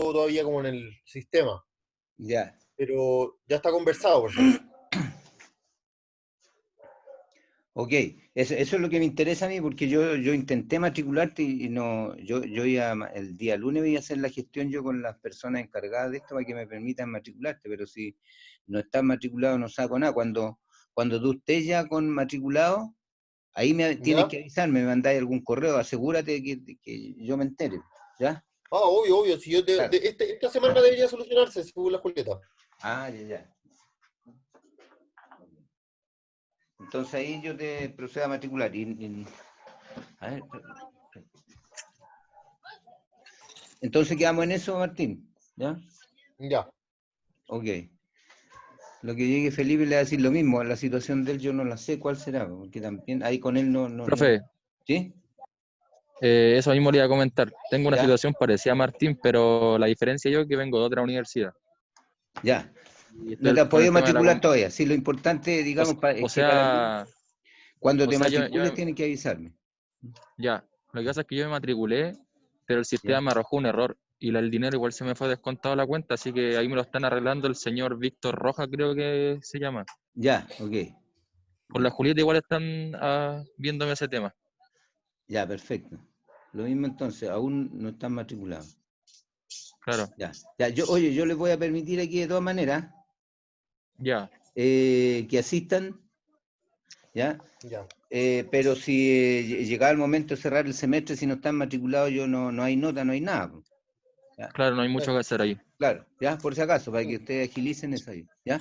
todavía como en el sistema, Ya. pero ya está conversado, por si acaso. Ok, eso es lo que me interesa a mí, porque yo intenté matricularte y no, yo iba, el día lunes iba a hacer la gestión yo con las personas encargadas de esto para que me permitan matricularte, pero si no estás matriculado no saco nada. Cuando tú estés ya con matriculado, ahí tienes ¿Ya? que avisarme, me mandáis algún correo, asegúrate que yo me entere, ¿ya? Ah, obvio, obvio. Si yo Claro. esta semana debería solucionarse, según la Julieta. Ah, ya, ya. Entonces ahí yo te procedo a matricular. A ver, entonces quedamos en eso, Martín, ¿ya? Ya. Ok. Lo que llegue Felipe le va a decir lo mismo, la situación de él yo no la sé cuál será, porque también ahí con él no. Profe, ¿Sí? eso mismo le iba a comentar. Tengo una ¿Ya? situación parecida a Martín, pero la diferencia yo es que vengo de otra universidad. Ya. Y No estoy te has con el podido tema de matricular todavía. Sí, lo importante, o, digamos, o es que para ti, sea, cuando o te sea, matricules, tienes que avisarme. ya. Lo que pasa es que yo me matriculé, pero el sistema ¿Ya? me arrojó un error. Y el dinero igual se me fue descontado a la cuenta, así que ahí me lo están arreglando el señor Víctor Roja, creo que se llama. Ya, ok. Con la Julieta igual están viéndome ese tema. Ya, perfecto. Lo mismo entonces, aún no están matriculados. Claro, Ya, ya, oye, yo les voy a permitir aquí de todas maneras ya, que asistan, ¿ya? Ya. Pero si llegaba el momento de cerrar el semestre, si no están matriculados, yo no hay nota, no hay nada, po, ¿ya? claro, no hay mucho que hacer ahí. Claro, ya, por si acaso, para que ustedes agilicen eso ahí, ¿ya?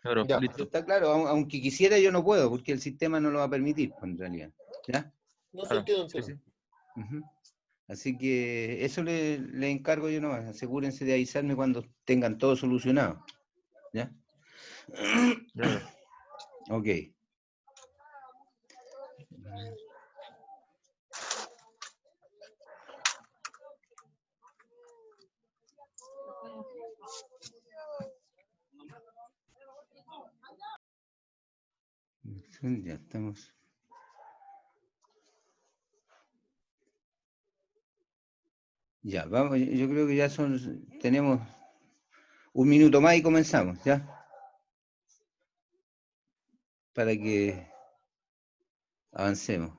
Claro, Ya. Eso listo. está claro, aunque quisiera yo no puedo, porque el sistema no lo va a permitir, pues, en realidad, ¿ya? No se Claro, entiende, sí, entiendo. sí. Ujú. Así que eso le encargo yo nomás, asegúrense de avisarme cuando tengan todo solucionado, ¿ya? Claro. Ok. Ya estamos. Ya, vamos, yo creo que ya tenemos un minuto más y comenzamos, ¿ya? Para que avancemos.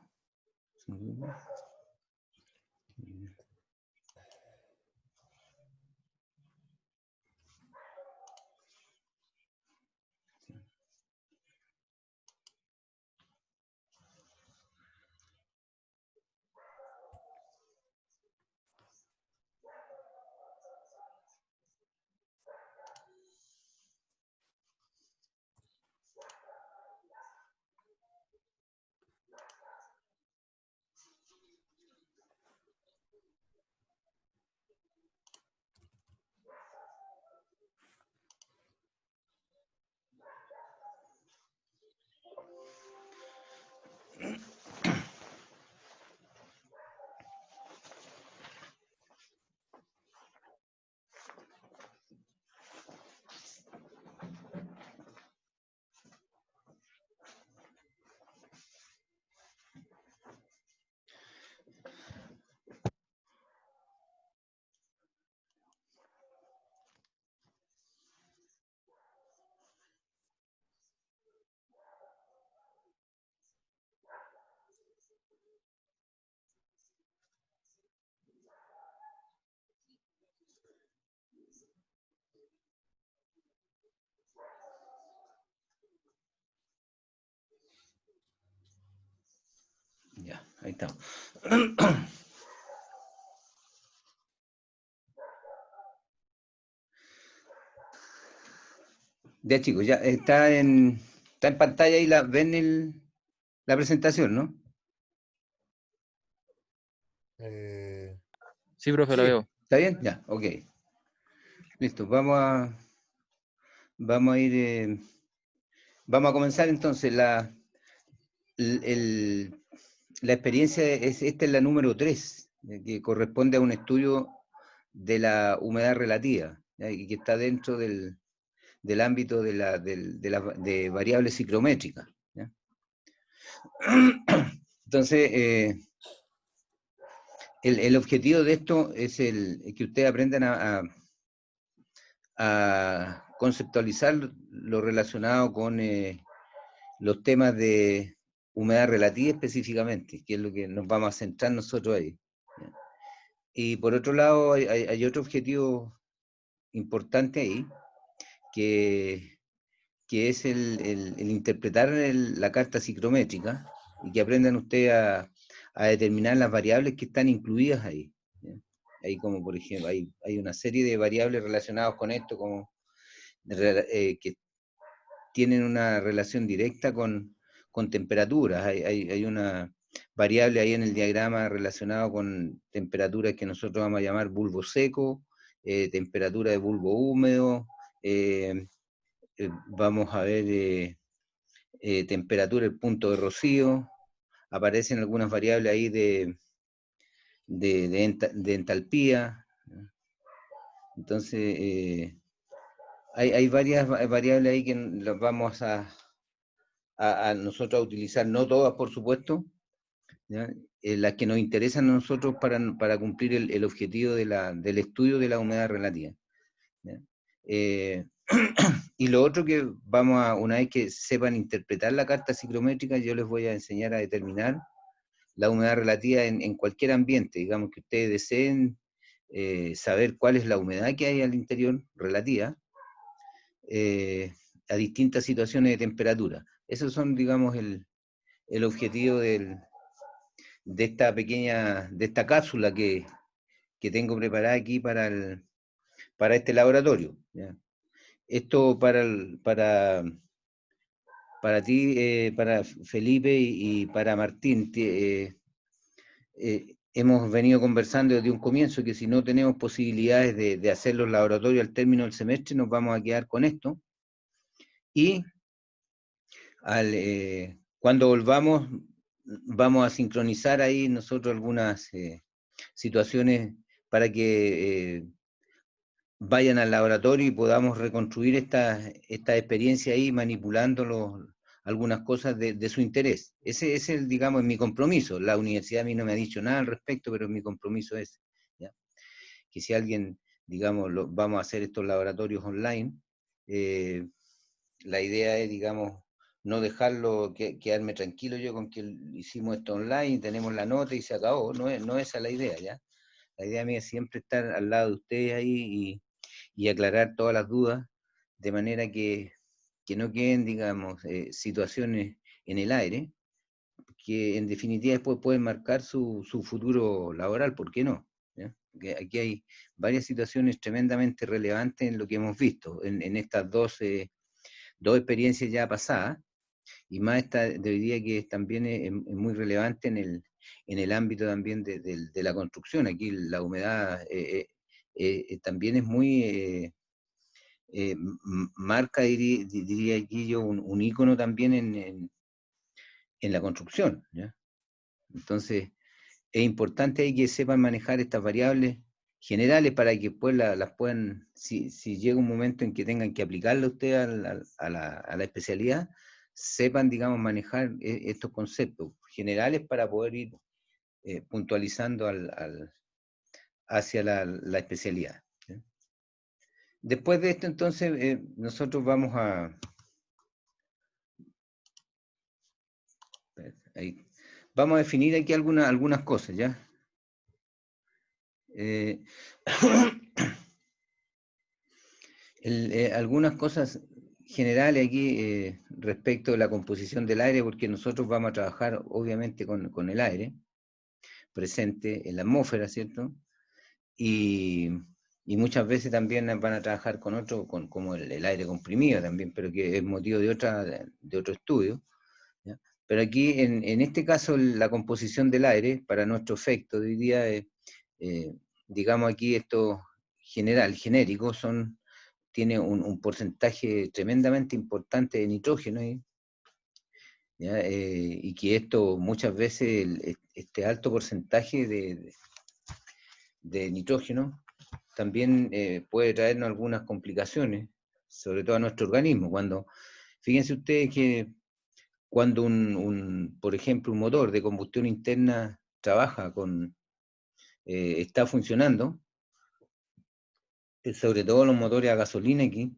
Ya, ahí estamos. Ya chicos, ya está en pantalla ahí, la presentación, ¿no? Eh, Sí, profe, la sí. veo. ¿Está bien? Ya, ok. Listo, vamos a ir, vamos a comenzar entonces. el- el- la experiencia, esta es la número 3, que corresponde a un estudio de la humedad relativa, ¿ya? Y que está dentro del ámbito de variables ciclométricas, ¿ya? Entonces, el objetivo de esto es que ustedes aprendan a conceptualizar lo relacionado con los temas de humedad relativa específicamente, que es lo que nos vamos a centrar nosotros ahí. Y por otro lado, hay otro objetivo importante ahí, que es el interpretar la carta ciclométrica y que aprendan ustedes a determinar las variables que están incluidas ahí. ¿Ya? Ahí como por ejemplo, hay una serie de variables relacionadas con esto, como que tienen una relación directa con temperaturas. Hay una variable ahí en el diagrama relacionada con temperaturas que nosotros vamos a llamar bulbo seco, temperatura de bulbo húmedo, vamos a ver temperatura, el punto de rocío, aparecen algunas variables ahí de entalpía. Entonces, hay varias variables ahí que las vamos a nosotros a utilizar, no todas por supuesto, ¿ya? Las que nos interesan a nosotros para cumplir el objetivo del estudio de la humedad relativa. ¿Ya? Y lo otro que una vez que sepan interpretar la carta ciclométrica, yo les voy a enseñar a determinar la humedad relativa en cualquier ambiente, digamos que ustedes deseen saber cuál es la humedad que hay al interior relativa a distintas situaciones de temperatura. Esos son, digamos, el objetivo de esta cápsula que tengo preparada aquí para este laboratorio. ¿Ya? Esto para ti, para Felipe y para Martín, hemos venido conversando desde un comienzo que si no tenemos posibilidades de hacer los laboratorios al término del semestre, nos vamos a quedar con esto. Y cuando volvamos, vamos a sincronizar ahí nosotros algunas situaciones para que vayan al laboratorio y podamos reconstruir esta experiencia ahí manipulando algunas cosas de su interés. Ese es digamos, mi compromiso. La universidad a mí no me ha dicho nada al respecto, pero mi compromiso es, ¿ya? Que si alguien, digamos, vamos a hacer estos laboratorios online, la idea es, digamos, no dejarlo, quedarme tranquilo yo con que hicimos esto online, tenemos la nota y se acabó. No es esa la idea, ¿ya? La idea mía es siempre estar al lado de ustedes ahí y aclarar todas las dudas, de manera que no queden, digamos, situaciones en el aire, que en definitiva después pueden marcar su futuro laboral, ¿por qué no? ¿Ya? Porque aquí hay varias situaciones tremendamente relevantes en lo que hemos visto, en estas dos experiencias ya pasadas, y más esta de hoy día que también es muy relevante en el ámbito también de la construcción. Aquí la humedad también es muy... marca, diría aquí yo, un ícono también en la construcción, ¿ya? Entonces, es importante ahí que sepan manejar estas variables generales para que después las puedan, si llega un momento en que tengan que aplicarla ustedes a la especialidad, sepan, digamos, manejar estos conceptos generales para poder ir puntualizando hacia la especialidad. ¿Sí? Después de esto, entonces, nosotros vamos vamos a definir aquí algunas cosas, ¿ya? Algunas cosas generales aquí respecto de la composición del aire, porque nosotros vamos a trabajar obviamente con el aire presente en la atmósfera, ¿cierto? Y muchas veces también van a trabajar con otro, como el aire comprimido también, pero que es motivo de otro estudio, ¿ya? Pero aquí, en este caso, la composición del aire, para nuestro efecto de hoy día, digamos aquí esto genérico, tiene un porcentaje tremendamente importante de nitrógeno, ¿ya? Y que esto muchas veces, este alto porcentaje de nitrógeno, también puede traernos algunas complicaciones, sobre todo a nuestro organismo. Fíjense ustedes que cuando por ejemplo, un motor de combustión interna trabaja con está funcionando, sobre todo los motores a gasolina aquí,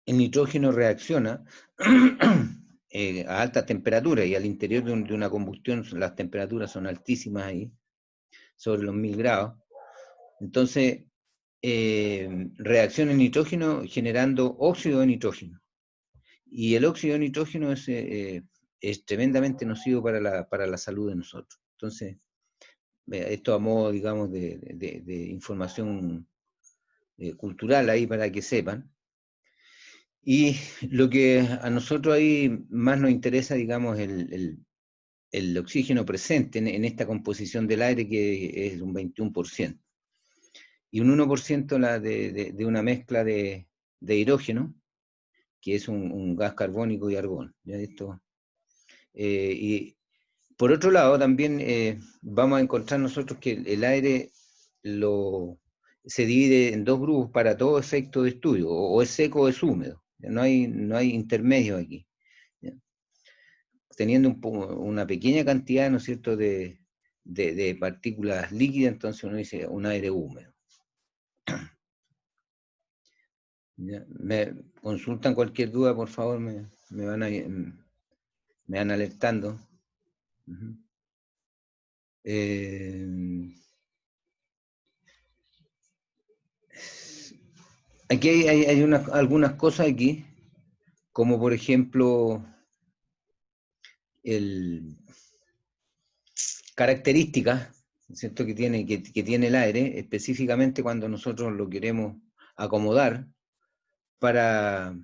el nitrógeno reacciona a altas temperaturas, y al interior de una combustión las temperaturas son altísimas ahí, sobre los 1000 grados. Entonces, reacciona el nitrógeno generando óxido de nitrógeno. Y el óxido de nitrógeno es tremendamente nocivo para la salud de nosotros. Entonces, esto a modo, digamos, de información cultural ahí para que sepan. Y lo que a nosotros ahí más nos interesa, digamos, el oxígeno presente en esta composición del aire, que es un 21%. Y un 1% de una mezcla de hidrógeno, que es un gas carbónico y argón. ¿Ya? Esto, y por otro lado, también vamos a encontrar nosotros que el aire se divide en dos grupos para todo efecto de estudio, o es seco o es húmedo. No hay intermedio aquí. ¿Ya? Teniendo una pequeña cantidad, ¿no es cierto?, de partículas líquidas, entonces uno dice un aire húmedo. ¿Ya? Me consultan cualquier duda, por favor, me van alertando. Aquí hay algunas cosas aquí, como por ejemplo características, ¿cierto?, que tiene el aire, específicamente cuando nosotros lo queremos acomodar para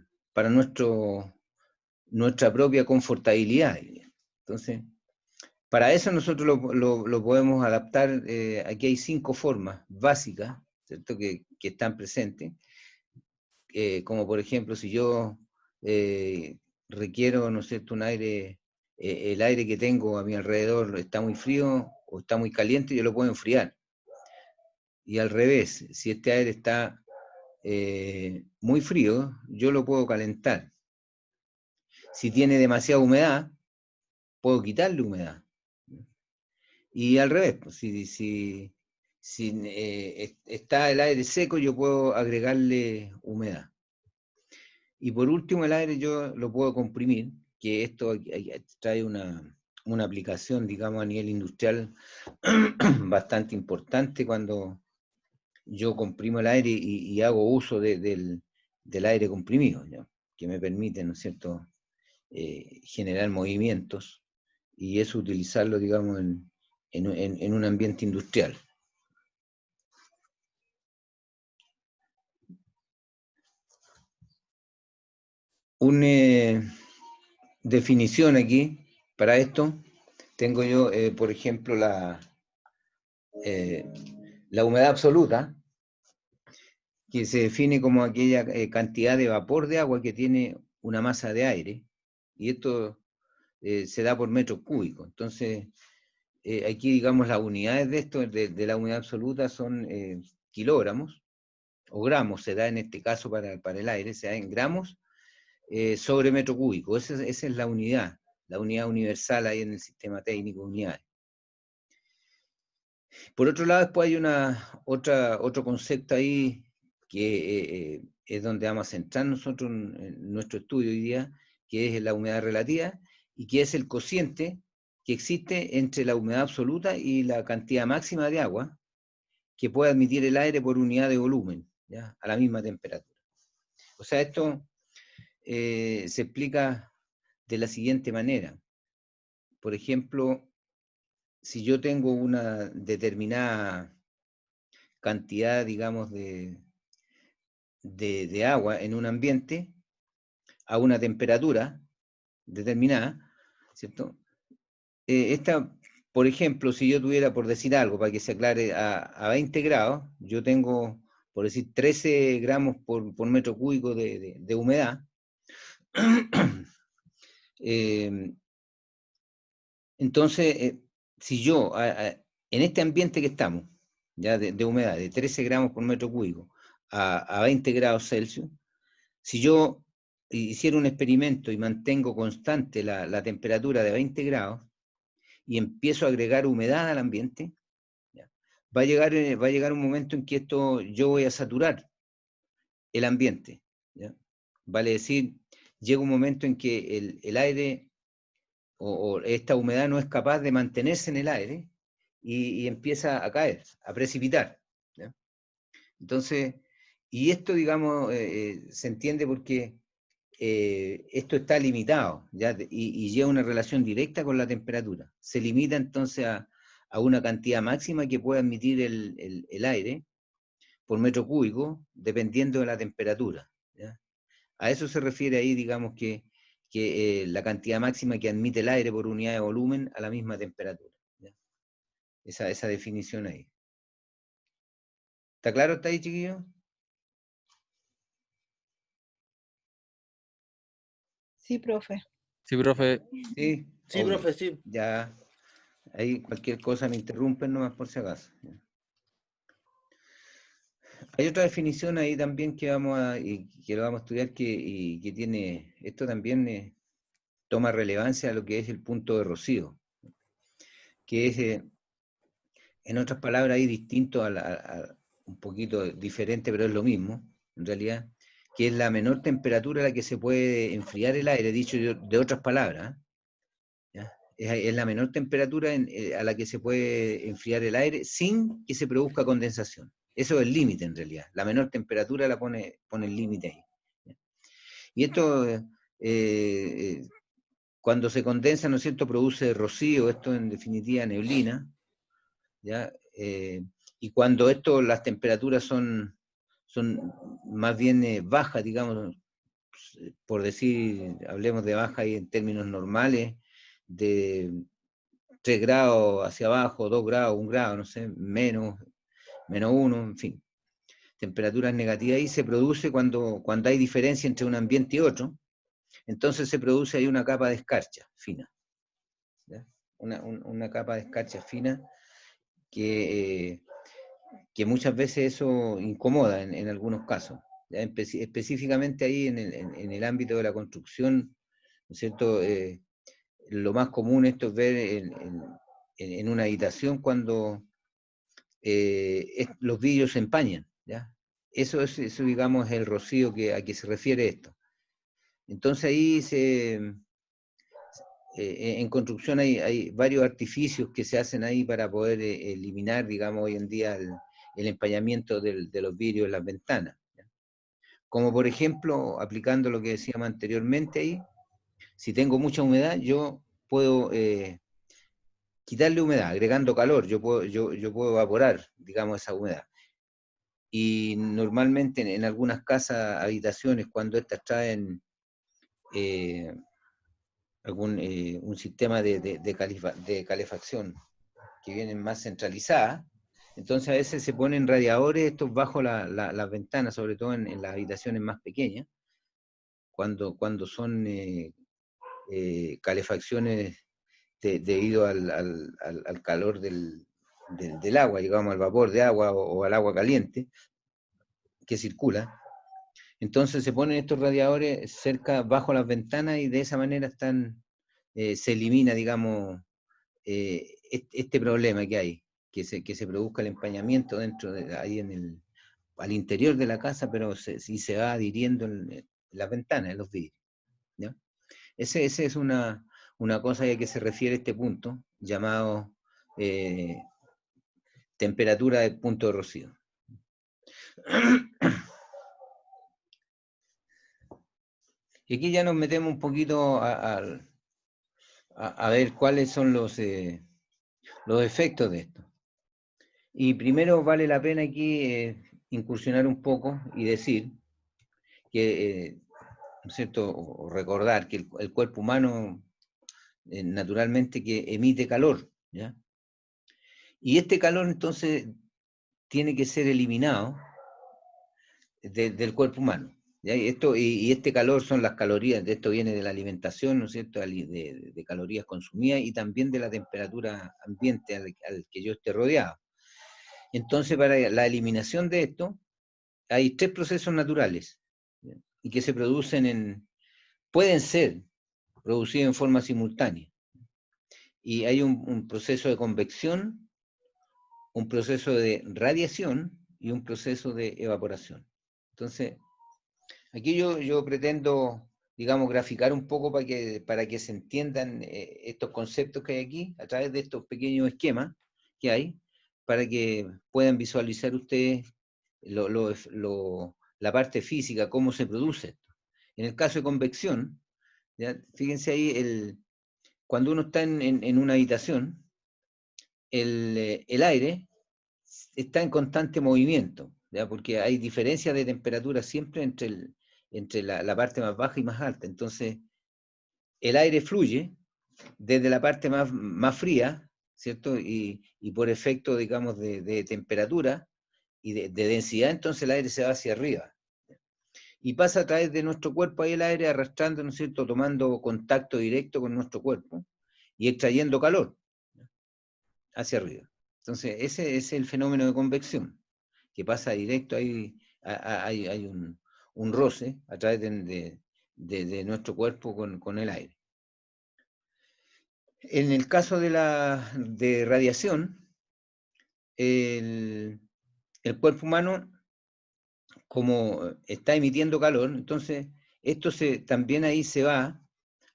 nuestra propia confortabilidad. Entonces, para eso nosotros lo podemos adaptar. Aquí hay 5 formas básicas, ¿cierto?, que están presentes. Como por ejemplo, si yo requiero, ¿no es cierto?, un aire, el aire que tengo a mi alrededor está muy frío o está muy caliente, yo lo puedo enfriar. Y al revés, si este aire está muy frío, yo lo puedo calentar. Si tiene demasiada humedad, puedo quitarle humedad. Y al revés, pues, si está el aire seco, yo puedo agregarle humedad. Y por último, el aire yo lo puedo comprimir, que esto trae una aplicación, digamos, a nivel industrial bastante importante cuando yo comprimo el aire y hago uso del aire comprimido, ¿ya?, que me permite, ¿no es cierto?, generar movimientos, y eso utilizarlo, digamos, en un ambiente industrial. Una definición aquí para esto, tengo yo, por ejemplo, la humedad absoluta, que se define como aquella cantidad de vapor de agua que tiene una masa de aire, y esto se da por metros cúbicos. Entonces, aquí, digamos, las unidades de esto, de la humedad absoluta, son kilogramos, o gramos, se da en este caso para el aire, se da en gramos sobre metro cúbico. Esa es la unidad universal ahí en el sistema técnico de unidades. Por otro lado, después hay otro concepto ahí que es donde vamos a centrar nosotros en nuestro estudio hoy día, que es la humedad relativa, y que es el cociente que existe entre la humedad absoluta y la cantidad máxima de agua que puede admitir el aire por unidad de volumen, ¿ya?, a la misma temperatura. O sea, esto se explica de la siguiente manera. Por ejemplo, si yo tengo una determinada cantidad, digamos, de agua en un ambiente a una temperatura determinada, ¿cierto? Por ejemplo, si yo tuviera, por decir algo, para que se aclare, a 20 grados, yo tengo, por decir, 13 gramos por metro cúbico de humedad. Entonces, si yo, en este ambiente que estamos, ya de humedad, de 13 gramos por metro cúbico a 20 grados Celsius, si yo hiciera un experimento y mantengo constante la temperatura de 20 grados y empiezo a agregar humedad al ambiente, ¿ya?, va a llegar un momento en que yo voy a saturar el ambiente, ¿ya? Vale decir, llega un momento en que el aire o esta humedad no es capaz de mantenerse en el aire y empieza a caer, a precipitar, ¿ya? Entonces, y esto, digamos, se entiende porque esto está limitado, ¿ya? Y lleva una relación directa con la temperatura. Se limita entonces a una cantidad máxima que puede admitir el aire por metro cúbico, dependiendo de la temperatura, ¿ya? A eso se refiere ahí, digamos, que la cantidad máxima que admite el aire por unidad de volumen a la misma temperatura, ¿ya? Esa definición ahí. ¿Está claro hasta ahí, chiquillos? Sí, profe. Sí, profe. Sí, Sí, ok. profe, sí. Ya, ahí cualquier cosa me interrumpen nomás por si acaso. Hay otra definición ahí también y que lo vamos a estudiar y que tiene, esto también toma relevancia a lo que es el punto de rocío, que es, en otras palabras, ahí distinto un poquito diferente, pero es lo mismo, en realidad, que es la menor temperatura a la que se puede enfriar el aire, dicho de otras palabras, ¿ya? Es la menor temperatura a la que se puede enfriar el aire sin que se produzca condensación. Eso es el límite en realidad. La menor temperatura la pone el límite ahí, ¿ya? Y esto, cuando se condensa, ¿no es cierto?, produce rocío, esto en definitiva neblina, ¿ya? Y cuando las temperaturas son más bien bajas, digamos, por decir, hablemos de baja y en términos normales, de 3 grados hacia abajo, 2 grados, 1 grado, no sé, menos 1, en fin. Temperaturas negativas ahí se produce cuando hay diferencia entre un ambiente y otro, entonces se produce ahí una capa de escarcha fina, ¿ya? Una capa de escarcha fina que muchas veces eso incomoda en algunos casos, ¿ya? Específicamente ahí en el ámbito de la construcción, ¿no es cierto? Lo más común esto es ver en una habitación cuando los vidrios se empañan, ¿ya? Eso, digamos, es el rocío a que se refiere esto. Entonces ahí en construcción hay varios artificios que se hacen ahí para poder eliminar, digamos, hoy en día el empañamiento de los vidrios en las ventanas, ¿ya? Como por ejemplo, aplicando lo que decíamos anteriormente ahí, si tengo mucha humedad, yo puedo quitarle humedad, agregando calor, yo puedo evaporar, digamos, esa humedad. Y normalmente en algunas casas, habitaciones, cuando estas traen un sistema de calefacción que vienen más centralizadas, entonces a veces se ponen radiadores estos bajo las ventanas, sobre todo en las habitaciones más pequeñas, cuando son calefacciones debido al calor del agua, digamos, al vapor de agua o al agua caliente que circula. Entonces se ponen estos radiadores bajo las ventanas y de esa manera se elimina, digamos, este problema que hay, que se produzca el empañamiento ahí al interior de la casa, pero sí se va adhiriendo en las ventanas, en los vidrios, ¿ya? Ese es una cosa a que se refiere este punto, llamado temperatura de punto de rocío. Y aquí ya nos metemos un poquito a ver cuáles son los efectos de esto. Y primero vale la pena aquí incursionar un poco y decir que, ¿no es cierto?, o recordar que el cuerpo humano naturalmente que emite calor, ¿ya? Y este calor entonces tiene que ser eliminado del cuerpo humano, ¿ya? Y este calor son las calorías, de esto viene de la alimentación, ¿no es cierto?, de calorías consumidas y también de la temperatura ambiente al que yo esté rodeado. Entonces, para la eliminación de esto, hay 3 procesos naturales, ¿ya? Y que se pueden ser producidos en forma simultánea. Y hay un proceso de convección un proceso de radiación y un proceso de evaporación. Entonces, aquí yo pretendo, digamos, graficar un poco para que se entiendan estos conceptos que hay aquí, a través de estos pequeños esquemas que hay, para que puedan visualizar ustedes la parte física, cómo se produce esto. En el caso de convección, ¿ya? Fíjense ahí, cuando uno está en una habitación, el aire está en constante movimiento, ¿ya? Porque hay diferencias de temperatura siempre entre la parte más baja y más alta. Entonces, el aire fluye desde la parte más fría, ¿cierto? Y por efecto, digamos, de temperatura y de densidad, entonces el aire se va hacia arriba. Y pasa a través de nuestro cuerpo ahí el aire arrastrando, ¿no es cierto?, tomando contacto directo con nuestro cuerpo y extrayendo calor hacia arriba. Entonces, ese es el fenómeno de convección, que pasa directo ahí, hay un roce a través de nuestro cuerpo con el aire. En el caso de radiación, el cuerpo humano, como está emitiendo calor, entonces esto también ahí se va.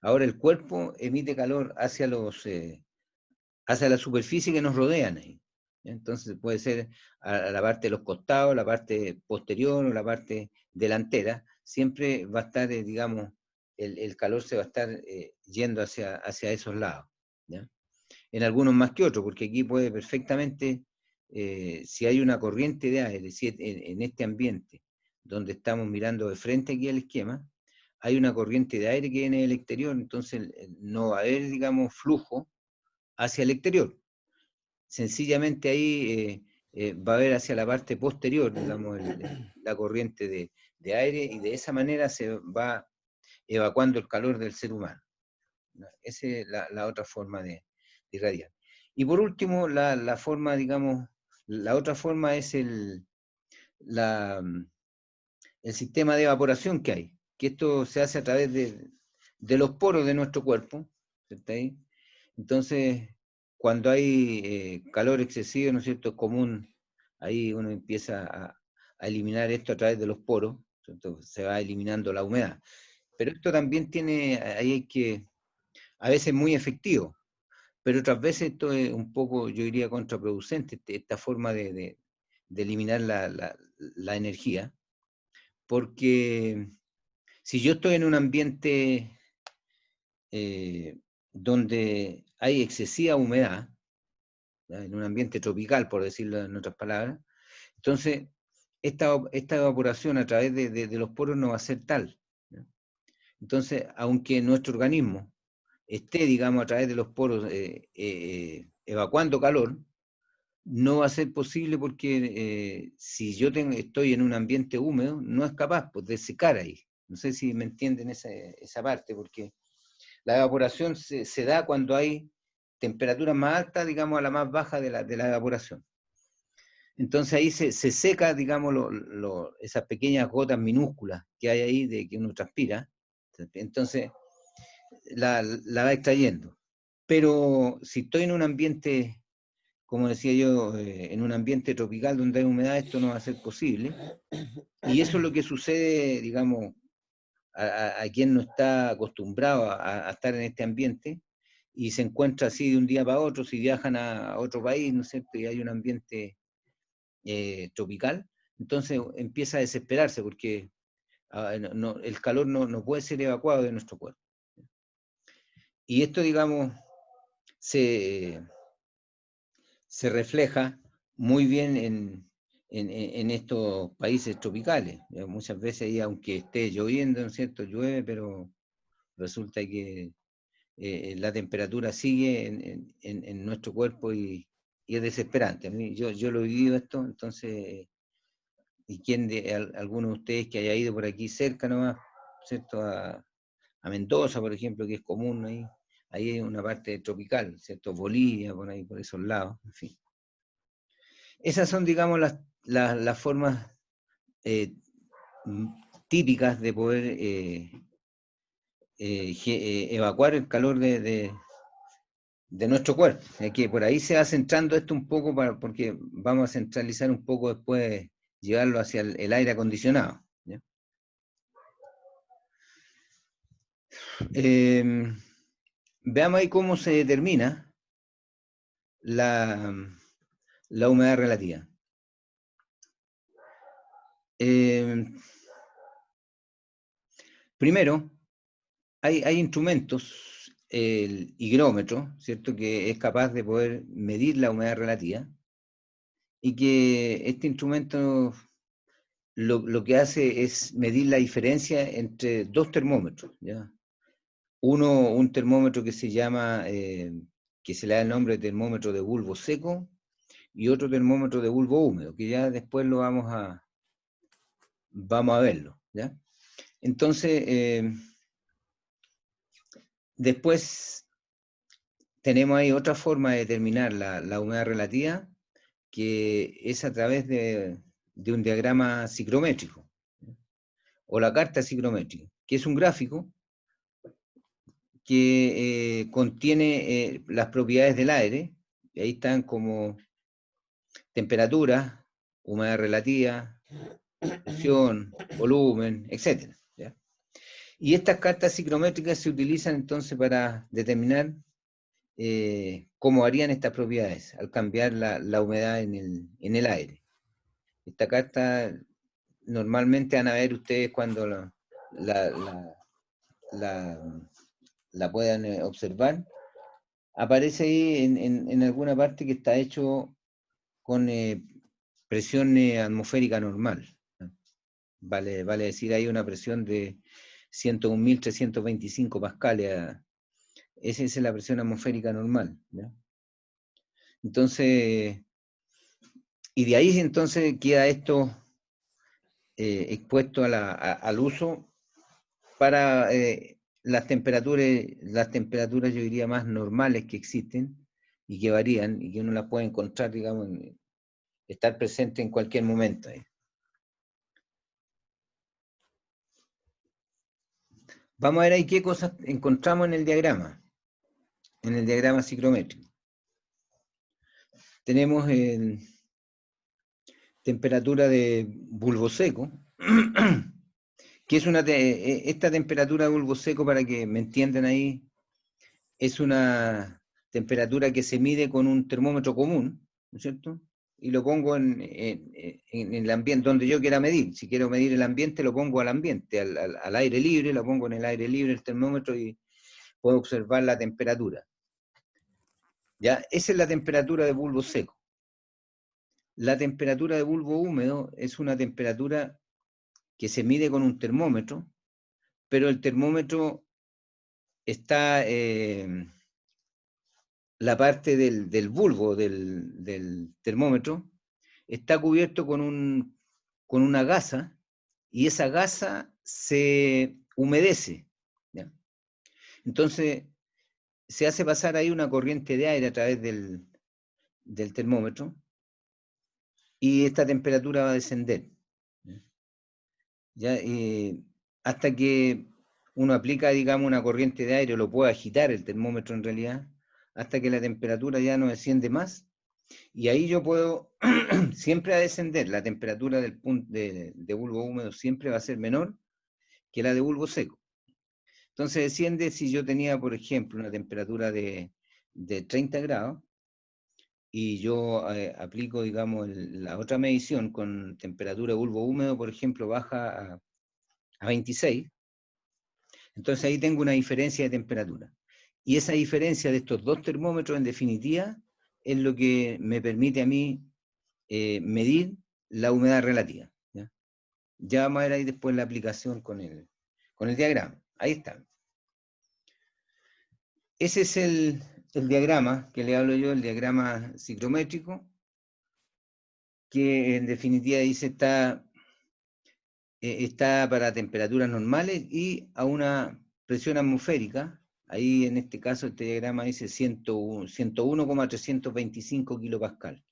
Ahora el cuerpo emite calor hacia la superficie que nos rodean ahí. Entonces puede ser a la parte de los costados, la parte posterior o la parte delantera. Siempre va a estar, digamos, el calor se va a estar yendo hacia esos lados, ¿ya? En algunos más que otros, porque aquí puede perfectamente, si hay una corriente de aire, si en este ambiente donde estamos mirando de frente aquí al esquema, hay una corriente de aire que viene del exterior, entonces no va a haber, digamos, flujo hacia el exterior. Sencillamente ahí va a haber hacia la parte posterior, digamos, la corriente de aire, y de esa manera se va evacuando el calor del ser humano, ¿no? Esa es la otra forma de irradiar. Y por último, la forma, digamos, la otra forma es el sistema de evaporación que hay, que esto se hace a través de los poros de nuestro cuerpo, ¿cierto? Entonces, cuando hay calor excesivo, ¿no es cierto?, es común, ahí uno empieza a eliminar esto a través de los poros, ¿cierto? Se va eliminando la humedad. Pero esto también ahí hay que, a veces muy efectivo, pero otras veces esto es un poco, yo diría, contraproducente, esta forma de eliminar la energía, porque si yo estoy en un ambiente donde hay excesiva humedad, ¿ya?, en un ambiente tropical, por decirlo en otras palabras, entonces esta evaporación a través de los poros no va a ser tal, ¿ya? Entonces, aunque nuestro organismo esté, digamos, a través de los poros evacuando calor, no va a ser posible porque si yo estoy en un ambiente húmedo, no es capaz, pues, de secar ahí. No sé si me entienden esa parte, porque la evaporación se da cuando hay temperaturas más altas, digamos, a la más baja de la evaporación. Entonces ahí se seca, digamos, esas pequeñas gotas minúsculas que hay ahí de que uno transpira. Entonces la va extrayendo. Pero si estoy en un ambiente, como decía yo, en un ambiente tropical donde hay humedad, esto no va a ser posible. Y eso es lo que sucede, digamos, a quien no está acostumbrado a estar en este ambiente y se encuentra así de un día para otro. Si viajan a otro país, ¿no es cierto?, y hay un ambiente tropical, entonces empieza a desesperarse porque el calor no puede ser evacuado de nuestro cuerpo. Y esto, digamos, se refleja muy bien en estos países tropicales. Muchas veces ahí, aunque esté lloviendo, ¿no es cierto?, llueve, pero resulta que la temperatura sigue en nuestro cuerpo y es desesperante. A mí, yo lo he vivido esto, entonces, y alguno de ustedes que haya ido por aquí cerca nomás, ¿cierto?, a Mendoza, por ejemplo, que es común ahí hay una parte tropical, ¿cierto?, Bolivia, por ahí, por esos lados, en fin. Esas son, digamos, las formas típicas de poder evacuar el calor de nuestro cuerpo. Que por ahí se va centrando esto un poco, porque vamos a centralizar un poco después, llevarlo hacia el aire acondicionado. ¿Ya? Veamos ahí cómo se determina la humedad relativa. Primero, hay instrumentos, el higrómetro, ¿cierto?, que es capaz de poder medir la humedad relativa, y que este instrumento lo que hace es medir la diferencia entre dos termómetros, ¿ya? Un termómetro que se llama, que se le da el nombre de termómetro de bulbo seco, y otro termómetro de bulbo húmedo, que ya después lo vamos a verlo, ¿ya? Entonces, después tenemos ahí otra forma de determinar la humedad relativa, que es a través de un diagrama psicométrico, o la carta psicométrica, que es un gráfico que contiene las propiedades del aire, y ahí están como temperatura, humedad relativa, presión, volumen, etc. ¿Ya? Y estas cartas psicométricas se utilizan entonces para determinar cómo varían estas propiedades al cambiar la humedad en el aire. Esta carta normalmente van a ver ustedes cuando la puedan observar. Aparece ahí en alguna parte que está hecho con presión atmosférica normal. Vale decir, hay una presión de 101.325 pascales. Esa es la presión atmosférica normal, ¿ya? Entonces, y de ahí entonces queda esto expuesto al uso para las temperaturas yo diría más normales que existen y que varían y que uno las puede encontrar, digamos, estar presente en cualquier momento. Vamos a ver ahí qué cosas encontramos en el diagrama psicométrico. Tenemos temperatura de bulbo seco, que es esta temperatura de bulbo seco, para que me entiendan ahí, es una temperatura que se mide con un termómetro común, ¿no es cierto? Y lo pongo en el ambiente donde yo quiera medir. Si quiero medir el ambiente, lo pongo al ambiente, al aire libre, lo pongo en el aire libre el termómetro y puedo observar la temperatura. ¿Ya? Esa es la temperatura de bulbo seco. La temperatura de bulbo húmedo es una temperatura que se mide con un termómetro, pero el termómetro está, la parte del bulbo del termómetro está cubierto con una gasa, y esa gasa se humedece, ¿ya? Entonces, se hace pasar ahí una corriente de aire a través del termómetro, y esta temperatura va a descender, ¿ya? Hasta que uno aplica, digamos, una corriente de aire, o lo puede agitar el termómetro en realidad, hasta que la temperatura ya no desciende más, y ahí yo puedo siempre a descender. La temperatura del de bulbo húmedo siempre va a ser menor que la de bulbo seco. Entonces desciende, si yo tenía, por ejemplo, una temperatura de 30 grados, y yo aplico, digamos, la otra medición con temperatura de bulbo húmedo, por ejemplo, baja a 26, entonces ahí tengo una diferencia de temperatura. Y esa diferencia de estos dos termómetros, en definitiva, es lo que me permite a mí medir la humedad relativa. Ya vamos a ver ahí después la aplicación con el diagrama. Ahí está. Ese es el diagrama que le hablo yo, el diagrama psicométrico, que en definitiva dice está para temperaturas normales y a una presión atmosférica. Ahí en este caso este diagrama dice 101,325 kilopascal.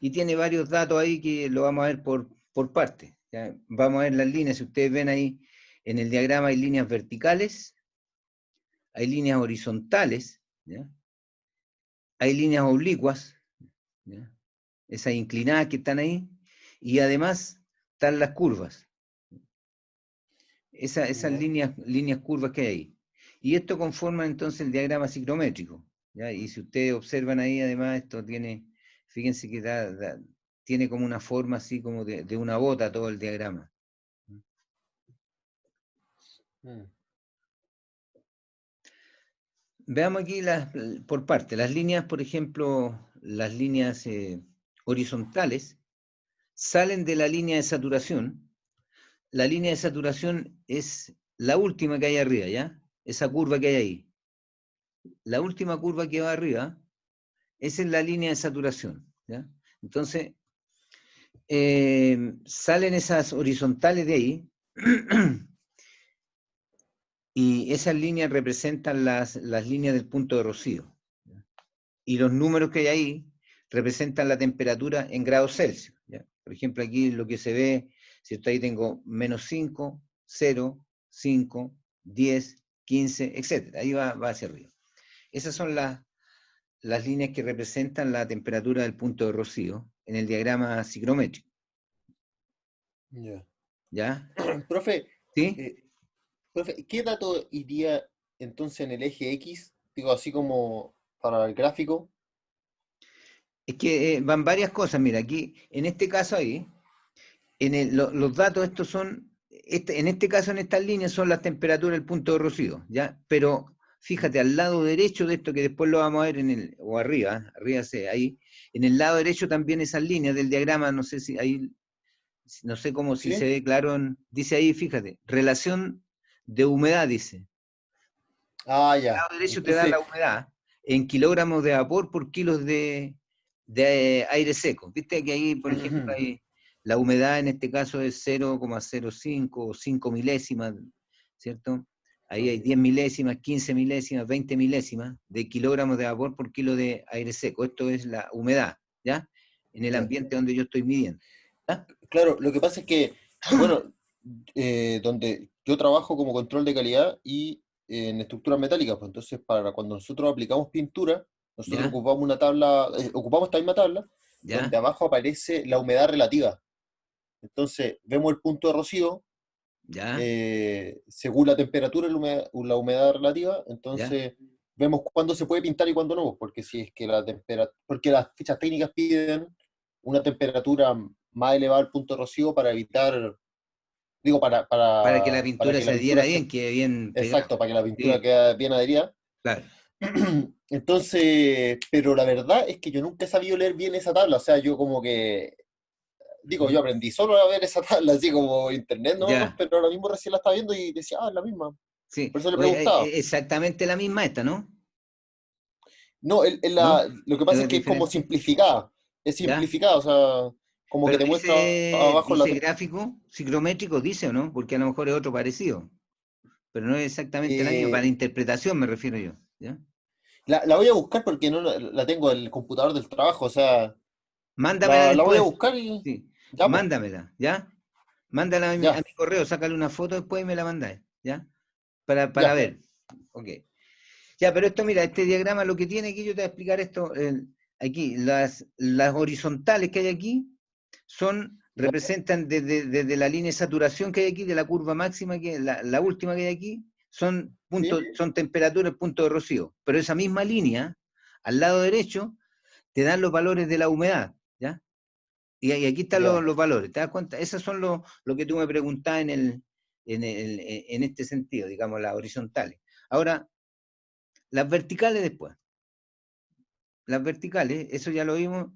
Y tiene varios datos ahí que lo vamos a ver por partes. Vamos a ver las líneas. Si ustedes ven ahí en el diagrama, hay líneas verticales, hay líneas horizontales, ¿ya? Hay líneas oblicuas, ¿ya? Esas inclinadas que están ahí, y además están las curvas. Esas Ya. líneas curvas que hay ahí. Y esto conforma entonces el diagrama ciclométrico, ¿ya? Y si ustedes observan ahí, además, esto tiene, fíjense que tiene como una forma así como de una bota todo el diagrama. Mm. Veamos aquí por parte. Las líneas, por ejemplo, las líneas horizontales salen de la línea de saturación. La línea de saturación es la última que hay arriba, ¿ya? Esa curva que hay ahí. La última curva que va arriba, esa es la línea de saturación, ¿ya? Entonces, salen esas horizontales de ahí, y esas líneas representan las líneas del punto de rocío. Y los números que hay ahí representan la temperatura en grados Celsius, ¿ya? Por ejemplo, aquí lo que se ve, ¿cierto? Ahí tengo -5, 0, 5, 10, 15, etc. Ahí va hacia arriba. Esas son las líneas que representan la temperatura del punto de rocío en el diagrama ciclométrico. Ya. ¿Ya? Profe, ¿Sí? profe, ¿qué dato iría entonces en el eje X? Digo, así como para el gráfico. Es que van varias cosas. Mira, aquí, en este caso ahí, los datos estos son, en este caso, en estas líneas son las temperaturas del punto de rocío, ¿ya? Pero fíjate, al lado derecho de esto, que después lo vamos a ver o arriba, ahí, en el lado derecho también esas líneas del diagrama, no sé si ahí, no sé cómo si se ¿Sí? ve claro, dice ahí, fíjate, relación de humedad, dice. Ah, El ya. lado derecho te da Entonces, la humedad en kilogramos de vapor por kilos de aire seco. Viste que ahí, por ejemplo, la humedad en este caso es 0,05 o 5 milésimas, ¿cierto? Ahí hay 10 milésimas, 15 milésimas, 20 milésimas de kilogramos de vapor por kilo de aire seco. Esto es la humedad, ¿ya? En el ya. ambiente donde yo estoy midiendo. ¿Ya? Claro, lo que pasa es que, bueno, donde yo trabajo como control de calidad y en estructuras metálicas, pues entonces para cuando nosotros aplicamos pintura, nosotros ¿Ya? ocupamos una tabla, ocupamos esta misma tabla, donde ¿Ya? abajo aparece la humedad relativa. Entonces, vemos el punto de rocío, ¿Ya? según la temperatura y la humedad relativa, ¿Ya? entonces vemos cuándo se puede pintar y cuándo no, porque si es que porque las fichas técnicas piden una temperatura más elevada al punto de rocío para evitar, digo, Para que la para pintura que la se pintura adhiera se, bien, quede bien pegado. exacto, para que la pintura Sí, quede bien adherida. claro. Entonces, pero la verdad es que yo nunca he sabido leer bien esa tabla, o sea, yo como que, digo, yo Ujú. aprendí solo a ver esa tabla, así como internet, ¿no? Ya, Pero ahora mismo recién la estaba viendo y decía, ah, es la misma. sí. Por eso le Oye, preguntaba. exactamente la misma esta, ¿no? No, ¿No? lo que pasa ¿Es es que es como diferente? simplificada. Es ¿Ya? simplificada, o sea, como que Pero te muestra abajo la dice gráfico, ciclométrico, dice o no, porque a lo mejor es otro parecido, pero no es exactamente la misma, para la eh, interpretación me refiero yo, ¿ya? la voy a buscar porque no la tengo en el computador del trabajo, o sea, Mándamela la voy a después, buscar y sí, ya, pues, mándamela, ¿ya? Mándala a ya, mi correo, sácale una foto después y me la mandáis, ¿ya? Para ya, ver, ok. Ya, pero esto, mira, este diagrama lo que tiene aquí, yo te voy a explicar esto, aquí, las horizontales que hay aquí ya, representan desde la línea de saturación que hay aquí, de la curva máxima, que la última que hay aquí, ¿sí? son temperaturas, punto de rocío. Pero esa misma línea, al lado derecho, te dan los valores de la humedad, ¿ya? Y aquí están Ya, los valores, ¿te das cuenta? Esos son lo que tú me preguntabas en este sentido, digamos, las horizontales. Ahora, las verticales después. Las verticales, eso ya lo vimos,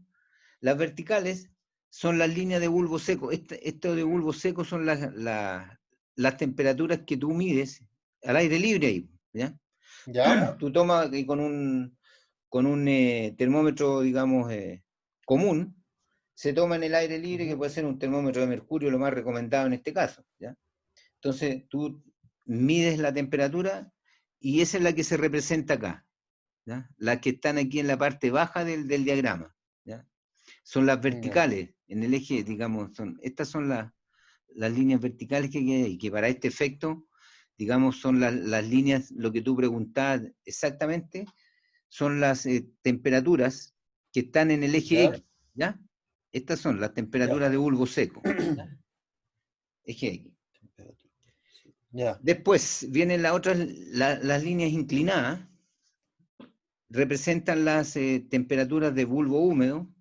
las verticales son las líneas de bulbo seco. Esto de bulbo seco son las temperaturas que tú mides al aire libre ahí, ¿ya? ya, Tú tomas con un termómetro, digamos, común, se toma en el aire libre, que ujú, puede ser un termómetro de mercurio, lo más recomendado en este caso, ¿ya? Entonces, tú mides la temperatura y esa es la que se representa acá, ¿ya? Las que están aquí en la parte baja del diagrama, ¿ya? Son las ya, verticales, en el eje, digamos, estas son las líneas verticales que hay ahí, que para este efecto, digamos, son las líneas, lo que tú preguntabas exactamente, son las temperaturas que están en el eje ¿Ya? X, ¿ya? Estas son las Ya. temperaturas de bulbo seco, ¿ya? Eje X. Ya. Después vienen las líneas inclinadas, representan las temperaturas de bulbo húmedo,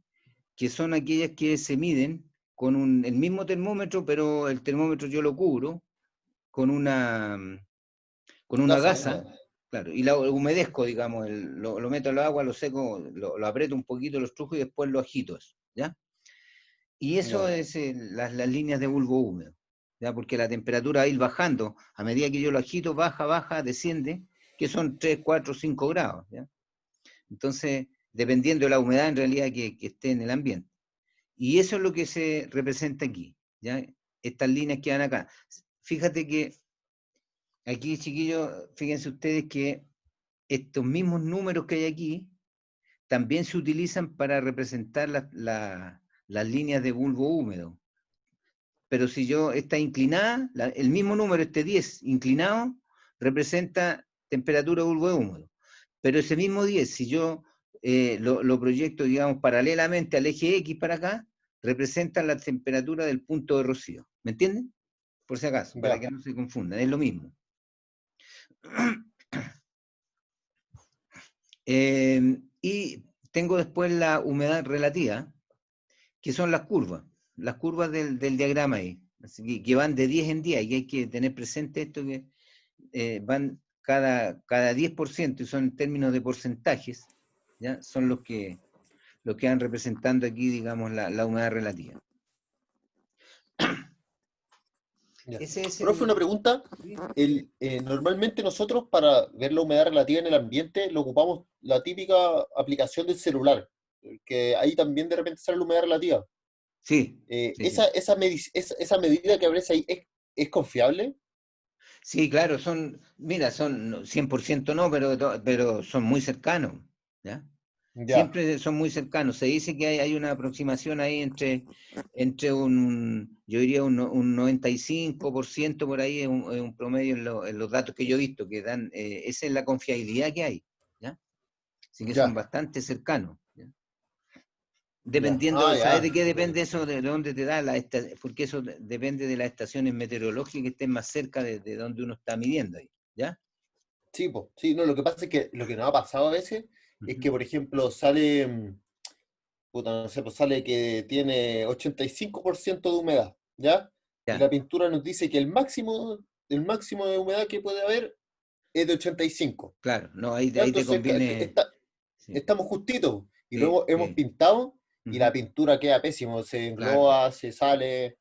que son aquellas que se miden con el mismo termómetro, pero el termómetro yo lo cubro con una gasa, Ya. claro, y lo humedezco, digamos, lo meto al agua, lo seco, lo aprieto un poquito, lo estrujo y después lo agito eso, ¿ya? Y eso Ya. es las líneas de bulbo húmedo, ¿ya? Porque la temperatura va a ir bajando, a medida que yo lo agito, baja, desciende, que son 3, 4, 5 grados, ¿ya? Entonces, dependiendo de la humedad en realidad que esté en el ambiente. Y eso es lo que se representa aquí, ¿ya? Estas líneas que van acá. Fíjate que aquí, chiquillos, fíjense ustedes que estos mismos números que hay aquí también se utilizan para representar las líneas de bulbo húmedo. Pero si yo está inclinada, el mismo número, este 10 inclinado, representa temperatura de bulbo húmedo. Pero ese mismo 10, si yo lo proyecto, digamos, paralelamente al eje X para acá, representa la temperatura del punto de rocío. ¿Me entienden? Por si acaso, para Ya. que no se confundan, es lo mismo. Y tengo después la humedad relativa, que son las curvas del diagrama ahí, así que van de 10 en 10, y hay que tener presente esto que van cada 10%, y son en términos de porcentajes, ¿ya? Son los que van representando aquí, digamos, la humedad relativa. Ya. Ese es Profe, una pregunta. Normalmente nosotros para ver la humedad relativa en el ambiente lo ocupamos la típica aplicación del celular, que ahí también de repente sale la humedad relativa. Sí, sí. Esa medida que aparece ahí es confiable. Sí, claro, mira, son 100% no, pero son muy cercanos, ¿ya? Ya, Siempre son muy cercanos. Se dice que hay una aproximación ahí entre yo diría un 95% por ahí, es un promedio en los datos que yo he visto, que dan, esa es la confiabilidad que hay, ¿ya? Así que son ya, bastante cercanos, ¿ya? ya. Dependiendo, Ah, ¿sabes ya. de qué depende eso? De dónde te da porque eso depende de las estaciones meteorológicas que estén más cerca de donde uno está midiendo ahí, ¿ya? Sí, pues, sí, no, lo que pasa es que lo que nos ha pasado a veces es Ujú. que, por ejemplo, sale, puta, no sé, pues sale que tiene 85% de humedad, ¿ya? Y Ya, la pintura nos dice que el máximo de humedad que puede haber es de 85. claro, no, ¿Ya? ahí te Entonces conviene, sí, estamos justitos y sí, luego hemos sí. pintado y la Ujú. pintura queda pésimo, se Claro. engloba, se sale.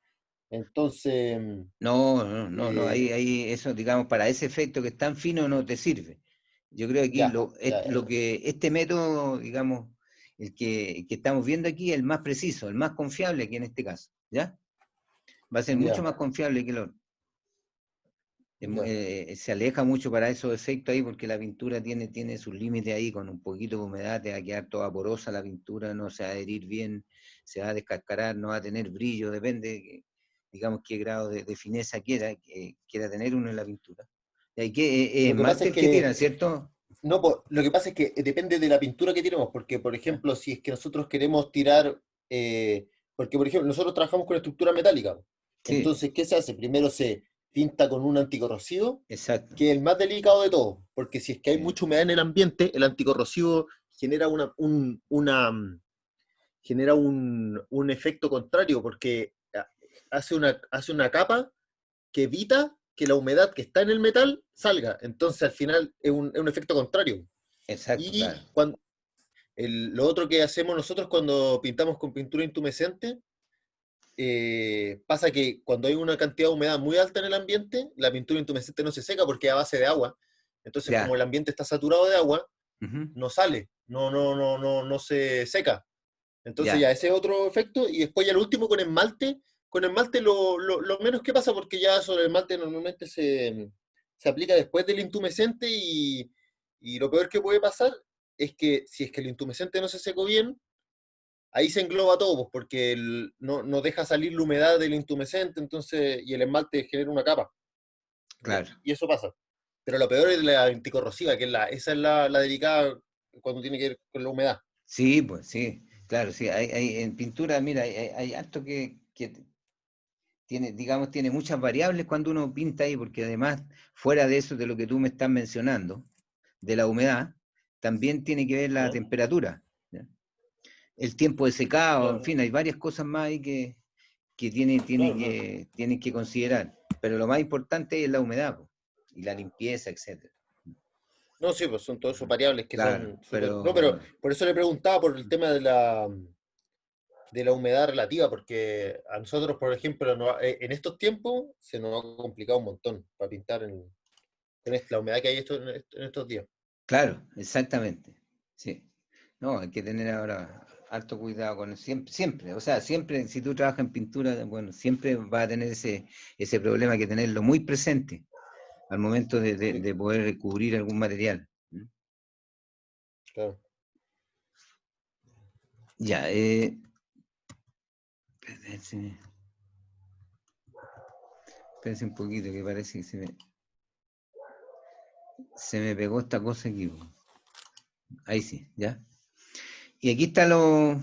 Entonces, No, eh, eso, digamos, para ese efecto que es tan fino no te sirve. Yo creo que aquí ya, ya, lo que este método, digamos, el que estamos viendo aquí es el más preciso, el más confiable aquí en este caso, ¿ya? Va a ser mucho ya, más confiable que el otro. ya, Se aleja mucho para esos efectos ahí porque la pintura tiene sus límites ahí, con un poquito de humedad te va a quedar toda porosa la pintura, no se va a adherir bien, se va a descascarar, no va a tener brillo, depende, digamos, qué grado de fineza quiera tener uno en la pintura. Y hay que, Lo que pasa esmalte es el que que, tiran, ¿cierto? no, lo que pasa es que depende de la pintura que tiremos, porque, por ejemplo, si es que nosotros queremos tirar, porque, por ejemplo, nosotros trabajamos con estructura metálica, Sí, entonces, ¿qué se hace? Primero se pinta con un anticorrosivo, exacto. que es el más delicado de todo, porque si es que hay Sí, mucha humedad en el ambiente, el anticorrosivo genera un efecto contrario, porque hace una capa que evita que la humedad que está en el metal salga. Entonces, al final, es un efecto contrario. exacto, Y claro. lo otro que hacemos nosotros cuando pintamos con pintura intumescente, pasa que cuando hay una cantidad de humedad muy alta en el ambiente, la pintura intumescente no se seca porque es a base de agua. Entonces, como Ya. el ambiente está saturado de agua, Ujú. no sale, no se seca. Entonces Ya, ya ese es otro efecto. Y después ya el último con esmalte lo menos que pasa, porque ya sobre el esmalte normalmente se aplica después del intumescente, y lo peor que puede pasar es que si es que el intumescente no se secó bien, ahí se engloba todo, pues, porque no deja salir la humedad del intumescente, entonces, y el esmalte genera una capa. claro. Y eso pasa. Pero lo peor es la anticorrosiva, esa es la delicada, cuando tiene que ver con la humedad. Sí, pues sí, claro, sí. En pintura, mira, hay harto que tiene, digamos, tiene muchas variables cuando uno pinta ahí, porque además, fuera de eso, de lo que tú me estás mencionando, de la humedad, también tiene que ver la ¿Ya? temperatura, ¿ya? El tiempo de secado, en Claro, fin, hay varias cosas más ahí que claro, claro. tienen que considerar. Pero lo más importante es la humedad, po, y la limpieza, etcétera. No, sí, pues son todas esas variables que Claro, son súper... No, pero pero por eso le preguntaba por el tema de la humedad relativa, porque a nosotros, por ejemplo, en estos tiempos se nos ha complicado un montón para pintar con la humedad que hay en estos días. claro, exactamente. Sí. No, hay que tener ahora harto cuidado con eso. Siempre, siempre, o sea, siempre, si tú trabajas en pintura, bueno, siempre va a tener ese problema, que tenerlo muy presente al momento Sí, de poder cubrir algún material. ¿Mm? claro. Ya, espérense, espérense un poquito, que parece que se me pegó esta cosa aquí, po. Ahí sí, ya. Y aquí está lo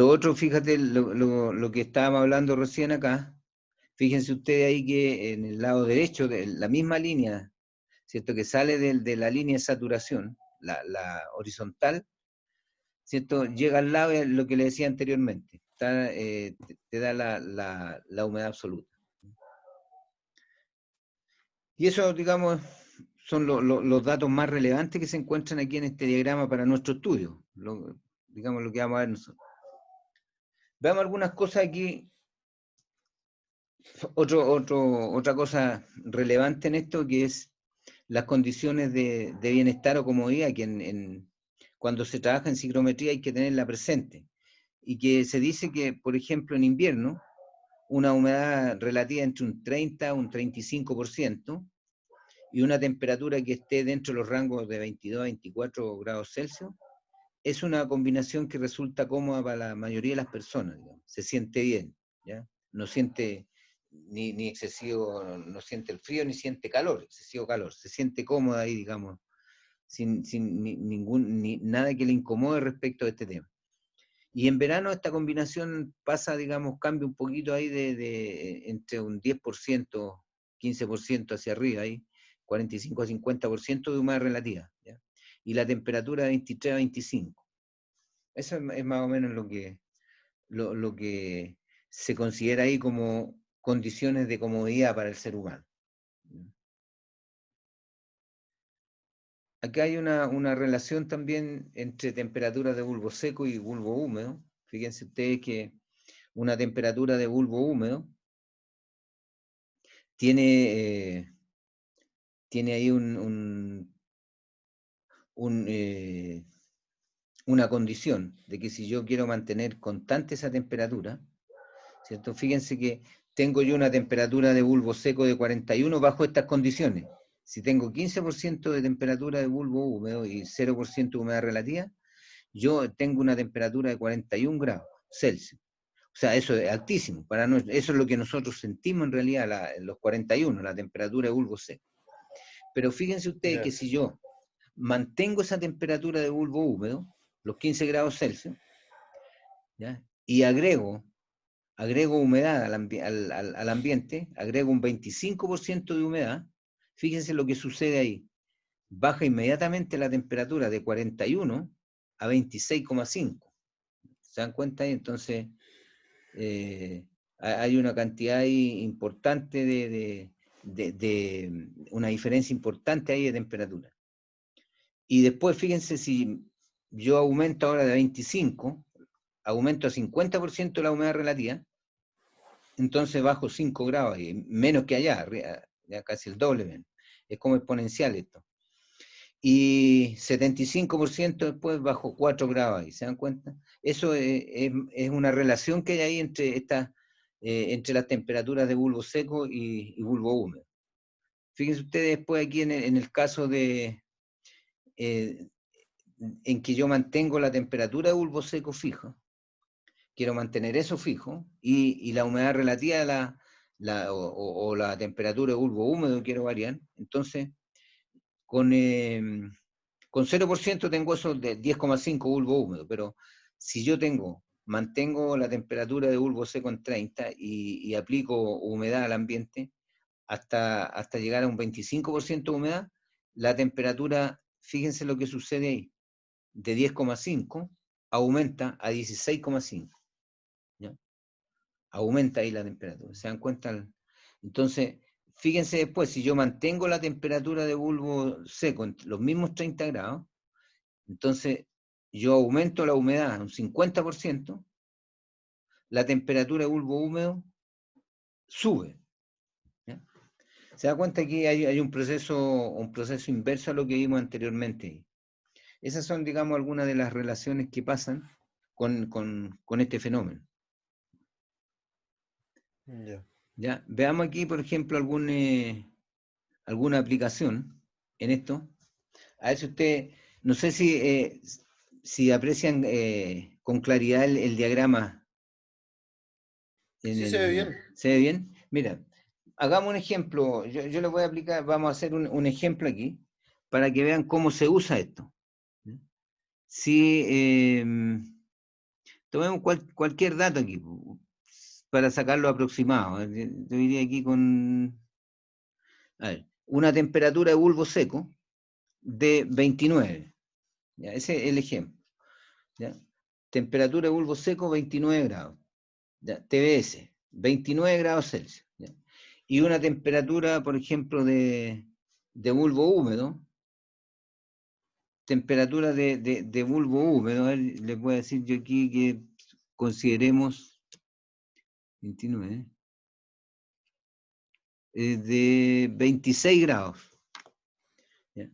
otro, fíjate, lo que estábamos hablando recién acá. Fíjense ustedes ahí que en el lado derecho de la misma línea, ¿cierto? Que sale de la línea de saturación, la horizontal, ¿cierto? Llega al lado de lo que le decía anteriormente. Te da la humedad absoluta. Y eso, digamos, son los datos más relevantes que se encuentran aquí en este diagrama para nuestro estudio. Digamos lo que vamos a ver nosotros. Veamos algunas cosas aquí. Otra cosa relevante en esto, que es las condiciones de bienestar o comodidad, que cuando se trabaja en ciclometría hay que tenerla presente. Y que se dice que, por ejemplo, en invierno, una humedad relativa entre un 30 a un 35%, y una temperatura que esté dentro de los rangos de 22 a 24 grados Celsius, es una combinación que resulta cómoda para la mayoría de las personas, digamos. Se siente bien, ¿ya? No siente ni excesivo, no siente el frío, ni siente calor, excesivo calor. Se siente cómoda ahí, digamos, sin nada que le incomode respecto a este tema. Y en verano esta combinación pasa, digamos, cambia un poquito ahí entre un 10%, 15% hacia arriba, ahí, 45 a 50% de humedad relativa, ¿ya? Y la temperatura de 23 a 25. Eso es más o menos lo que se considera ahí como condiciones de comodidad para el ser humano. Acá hay una relación también entre temperaturas de bulbo seco y bulbo húmedo. Fíjense ustedes que una temperatura de bulbo húmedo tiene, tiene ahí una condición de que si yo quiero mantener constante esa temperatura, ¿cierto? Fíjense que tengo yo una temperatura de bulbo seco de 41 bajo estas condiciones. Si tengo 15% de temperatura de bulbo húmedo y 0% de humedad relativa, yo tengo una temperatura de 41 grados Celsius. O sea, eso es altísimo. Eso es lo que nosotros sentimos en realidad, los 41, la temperatura de bulbo seco. Pero fíjense ustedes que Ya. si yo mantengo esa temperatura de bulbo húmedo, los 15 grados Celsius, ¿ya? Y agrego humedad al ambiente, agrego un 25% de humedad, fíjense lo que sucede ahí. Baja inmediatamente la temperatura de 41 a 26,5. ¿Se dan cuenta ahí? Entonces, hay una cantidad ahí importante de una diferencia importante ahí de temperatura. Y después, fíjense, si yo aumento ahora de 25, aumento a 50% la humedad relativa, entonces bajo 5 grados, menos que allá, ya casi el doble menos. Es como exponencial esto. Y 75% después bajo 4 grados ahí, ¿se dan cuenta? Eso es una relación que hay ahí entre las temperaturas de bulbo seco y bulbo húmedo. Fíjense ustedes después aquí en el caso en que yo mantengo la temperatura de bulbo seco fijo, quiero mantener eso fijo, y la humedad relativa o la temperatura de bulbo húmedo quiero variar, entonces con Con 0% tengo eso de 10,5 bulbo húmedo, pero si yo mantengo la temperatura de bulbo seco en 30 y aplico humedad al ambiente hasta llegar a un 25% de humedad, la temperatura, fíjense lo que sucede ahí, de 10,5 aumenta a 16,5. ¿Ya? Aumenta ahí la temperatura, ¿se dan cuenta? Entonces, fíjense después, si yo mantengo la temperatura de bulbo seco en los mismos 30 grados, entonces yo aumento la humedad un 50%, la temperatura de bulbo húmedo sube. ¿Ya? Se da cuenta que hay un proceso inverso a lo que vimos anteriormente. Esas son, digamos, algunas de las relaciones que pasan con este fenómeno. ¿Ya? Veamos aquí, por ejemplo, alguna aplicación en esto. A ver si usted, no sé si aprecian con claridad el diagrama. Sí, se ve bien. ¿Se ve bien? Mira, hagamos un ejemplo. Yo le voy a aplicar, vamos a hacer un ejemplo aquí para que vean cómo se usa esto. Si tomemos cualquier dato aquí para sacarlo aproximado. Yo iría aquí con, a ver, una temperatura de bulbo seco de 29. ¿Ya? Ese es el ejemplo. ¿Ya? Temperatura de bulbo seco 29 grados. ¿Ya? TBS, 29 grados Celsius. ¿Ya? Y una temperatura, por ejemplo, de bulbo húmedo, temperatura de bulbo húmedo, a ver, les voy a decir yo aquí que consideremos 29, de 26 grados. ¿Ya?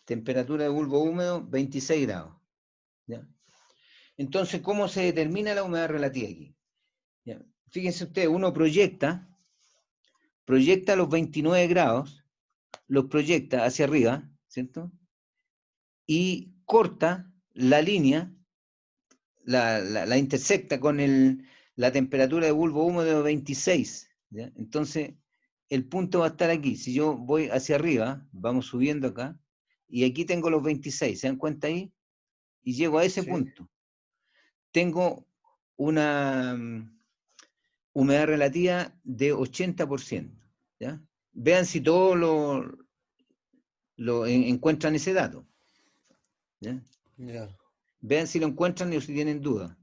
Temperatura de bulbo húmedo, 26 grados. ¿Ya? Entonces, ¿cómo se determina la humedad relativa aquí? ¿Ya? Fíjense ustedes, uno proyecta los 29 grados, los proyecta hacia arriba, ¿cierto? Y corta la línea, la intersecta con la temperatura de bulbo húmedo de 26. ¿Ya? Entonces, el punto va a estar aquí. Si yo voy hacia arriba, vamos subiendo acá, y aquí tengo los 26, ¿se dan cuenta ahí? Y llego a ese punto. Tengo una humedad relativa de 80%. ¿Ya? Vean si todos lo encuentran ese dato. ¿Ya? Ya. Vean si lo encuentran y si tienen dudas.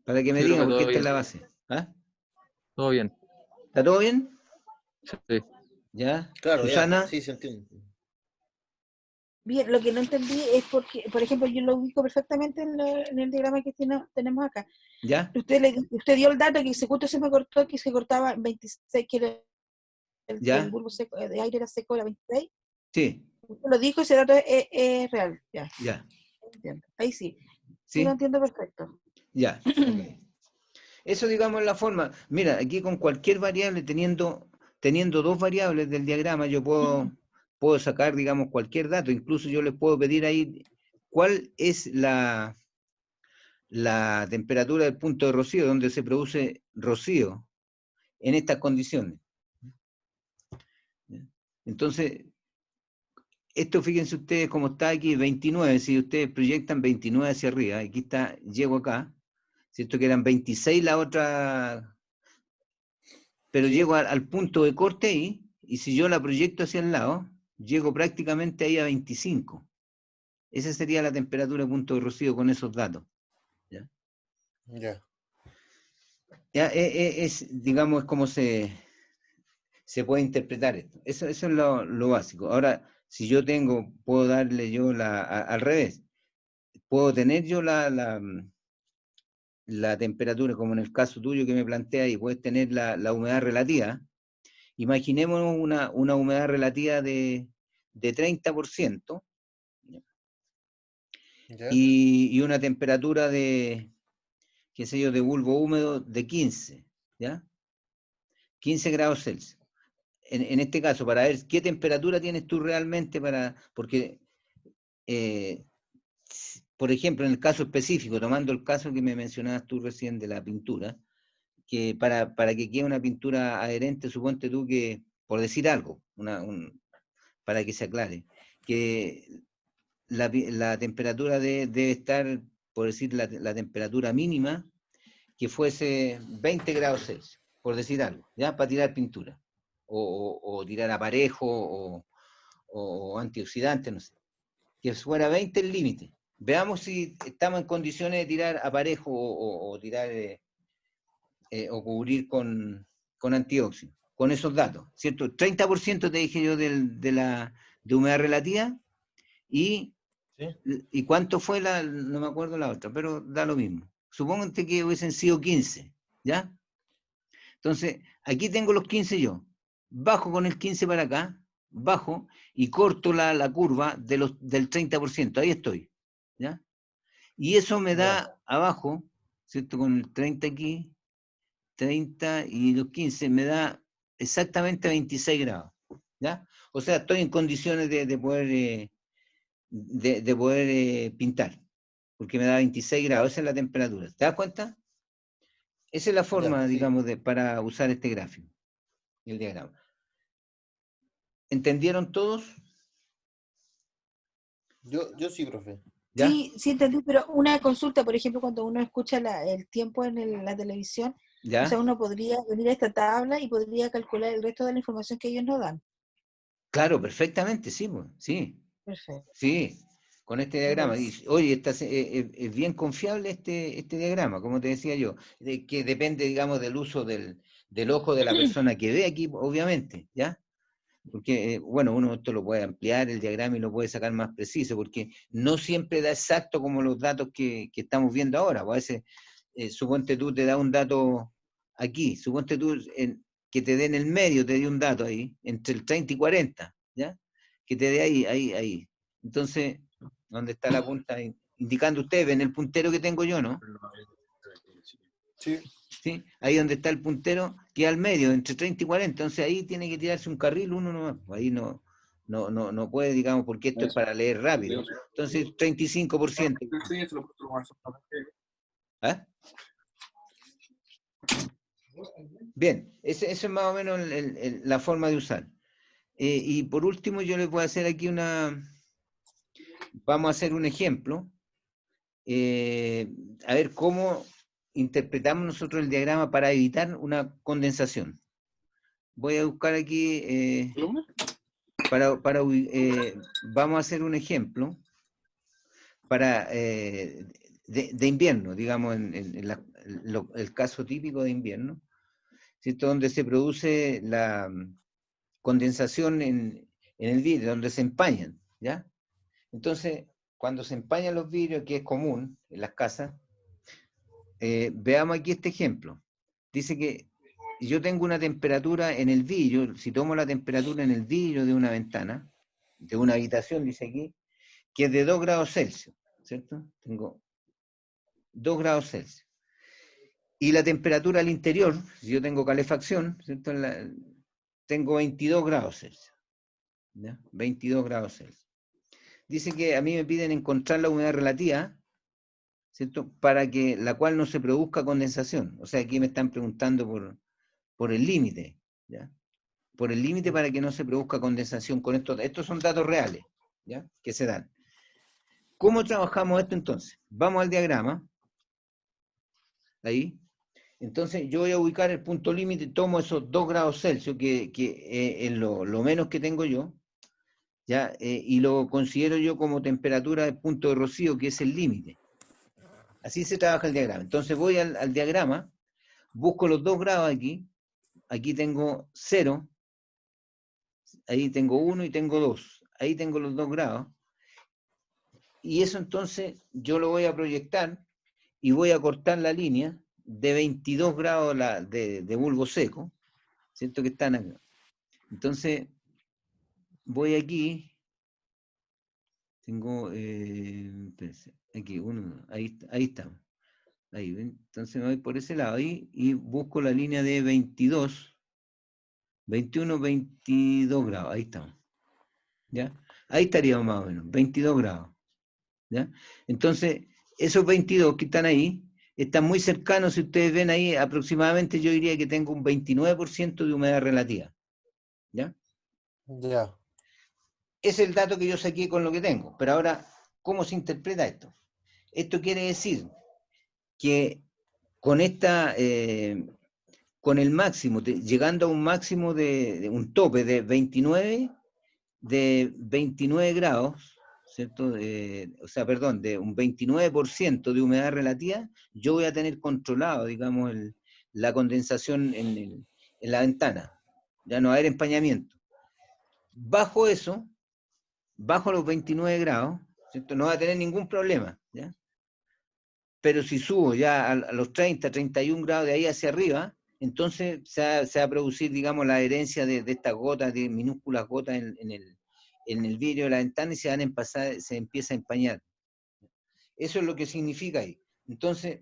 Para que me Sí, digan, profe, porque todo esta es bien. la base. ¿Ah? Todo bien. ¿Está todo bien? Sí. ¿Ya? Claro, Susana. ya. Sí, se entiende. Bien, lo que no entendí es porque, por ejemplo, yo lo ubico perfectamente en el diagrama que tenemos acá. ¿Ya? Usted dio el dato que justo se me cortó, que se cortaba en 26, que era el ¿Ya? bulbo seco, de aire era seco, era 26. Sí. Usted lo dijo, ese dato es real. Ya, Ya. entiendo. Ahí sí. Sí, lo ¿Sí? entiendo perfecto. Ya. Okay. Eso, digamos, es la forma. Mira, aquí con cualquier variable, teniendo dos variables del diagrama, yo puedo sacar, digamos, cualquier dato. Incluso yo les puedo pedir ahí cuál es la temperatura del punto de rocío, donde se produce rocío en estas condiciones. Entonces, esto fíjense ustedes cómo está aquí, 29, si ustedes proyectan 29 hacia arriba, aquí está, llego acá, ¿cierto? Que eran 26 la otra, pero ¿Sí? llego al punto de corte ahí, y si yo la proyecto hacia el lado, llego prácticamente ahí a 25. Esa sería la temperatura de punto de rocío con esos datos. ¿Ya? Ya. Ya, digamos, es como se puede interpretar esto. Eso es lo básico. Ahora, si yo puedo darle yo al revés, puedo tener yo la temperatura, como en el caso tuyo que me plantea, y puedes tener la humedad relativa. Imaginemos una humedad relativa de 30%, Ya. y una temperatura qué sé yo, de bulbo húmedo de 15, ¿ya? 15 grados Celsius. En este caso, para ver qué temperatura tienes tú realmente porque, por ejemplo, en el caso específico, tomando el caso que me mencionabas tú recién de la pintura, que para que quede una pintura adherente, suponte tú que, por decir algo, para que se aclare, que la temperatura debe estar, por decir, la temperatura mínima, que fuese 20 grados Celsius, por decir algo, ¿ya? Para tirar pintura, o tirar aparejo, o antioxidante, no sé. Que fuera 20 el límite. Veamos si estamos en condiciones de tirar aparejo o tirar o cubrir con antióxido, con esos datos, ¿cierto? 30% te dije yo de humedad relativa, y ¿cuánto fue no me acuerdo la otra, pero da lo mismo. Supóngate que hubiesen sido 15, ¿ya? Entonces, aquí tengo los 15 yo, bajo con el 15 para acá, bajo, y corto la curva del 30%, ahí estoy, ¿ya? Y eso me da abajo, ¿cierto? Con el 30 aquí, 30 y los 15, me da exactamente 26 grados, ¿ya? O sea, estoy en condiciones de poder, pintar, porque me da 26 grados, esa es la temperatura. ¿Te das cuenta? Esa es la forma, digamos, para usar este gráfico, el diagrama. ¿Entendieron todos? Yo sí, profe. ¿Ya? Sí, sí entendí, pero una consulta, por ejemplo, cuando uno escucha el tiempo en la televisión, ¿Ya? o sea, uno podría venir a esta tabla y podría calcular el resto de la información que ellos nos dan. Claro, perfectamente, sí, pues, sí. Perfecto. Sí, con este diagrama. Y, oye, es bien confiable este diagrama, como te decía yo, que depende, digamos, del uso del ojo de la persona que ve aquí, obviamente, ¿ya? Porque, bueno, uno esto lo puede ampliar, el diagrama, y lo puede sacar más preciso, porque no siempre da exacto como los datos que estamos viendo ahora. A veces, suponte tú, te da un dato aquí, suponte tú que te dé en el medio, te dé un dato ahí, entre el 30 y 40, ¿ya? Que te dé ahí. Entonces, ¿dónde está la punta? Indicando ustedes, ven el puntero que tengo yo, ¿no? Sí. ¿Sí? Ahí donde está el puntero, queda al medio, entre 30 y 40, entonces ahí tiene que tirarse un carril uno nomás, ahí no puede, digamos, porque esto es para leer rápido. Entonces, 35%. ¿Ah? Bien, eso es más o menos la forma de usar. Y por último, yo les voy a hacer aquí vamos a hacer un ejemplo, a ver cómo interpretamos nosotros el diagrama para evitar una condensación. Voy a buscar aquí, vamos a hacer un ejemplo de invierno, digamos, en el caso típico de invierno, ¿cierto? Donde se produce la condensación en el vidrio, donde se empañan, ¿ya? Entonces, cuando se empañan los vidrios, que es común en las casas, veamos aquí este ejemplo. Dice que yo tengo una temperatura en el vidrio, si tomo la temperatura en el vidrio de una ventana, de una habitación, dice aquí, que es de 2 grados Celsius, ¿cierto? Tengo 2 grados Celsius. Y la temperatura al interior, si yo tengo calefacción, ¿cierto? Tengo 22 grados Celsius, ¿ya? 22 grados Celsius. Dice que a mí me piden encontrar la humedad relativa, ¿cierto? Para que la cual no se produzca condensación. O sea, aquí me están preguntando por el límite, ¿ya? Por el límite para que no se produzca condensación con esto. Estos son datos reales, ¿ya? Que se dan. ¿Cómo trabajamos esto entonces? Vamos al diagrama. Ahí. Entonces yo voy a ubicar el punto límite, tomo esos 2 grados Celsius, que es lo menos que tengo yo, ¿ya? Y lo considero yo como temperatura de punto de rocío, que es el límite. Así se trabaja el diagrama. Entonces voy al diagrama, busco los 2 grados aquí tengo 0, ahí tengo 1 y tengo 2, ahí tengo los 2 grados, y eso entonces yo lo voy a proyectar y voy a cortar la línea de 22 grados de bulbo seco, ¿cierto? Que están acá. Entonces, voy aquí, tengo, aquí, ahí estamos. Ahí, ¿ven? Entonces me voy por ese lado ahí y busco la línea de 22, 21, 22 grados, ahí estamos. ¿Ya? Ahí estaríamos más o menos, 22 grados. ¿Ya? Entonces, esos 22 que están ahí, están muy cercanos, si ustedes ven ahí, aproximadamente yo diría que tengo un 29% de humedad relativa. ¿Ya? Ya. Es el dato que yo saqué con lo que tengo, pero ahora ¿cómo se interpreta esto? Esto quiere decir que con con el máximo, llegando a un máximo de un tope de 29 grados, ¿cierto? O sea, perdón, de un 29% de humedad relativa, yo voy a tener controlado, digamos, la condensación en la ventana. Ya no va a haber empañamiento. Bajo eso, bajo los 29 grados, ¿cierto? No va a tener ningún problema, ¿ya? Pero si subo ya a los 30, 31 grados de ahí hacia arriba, entonces se va a producir, digamos, la adherencia de estas gotas, de minúsculas gotas en el vidrio de la ventana y se empieza a empañar. Eso es lo que significa ahí. Entonces,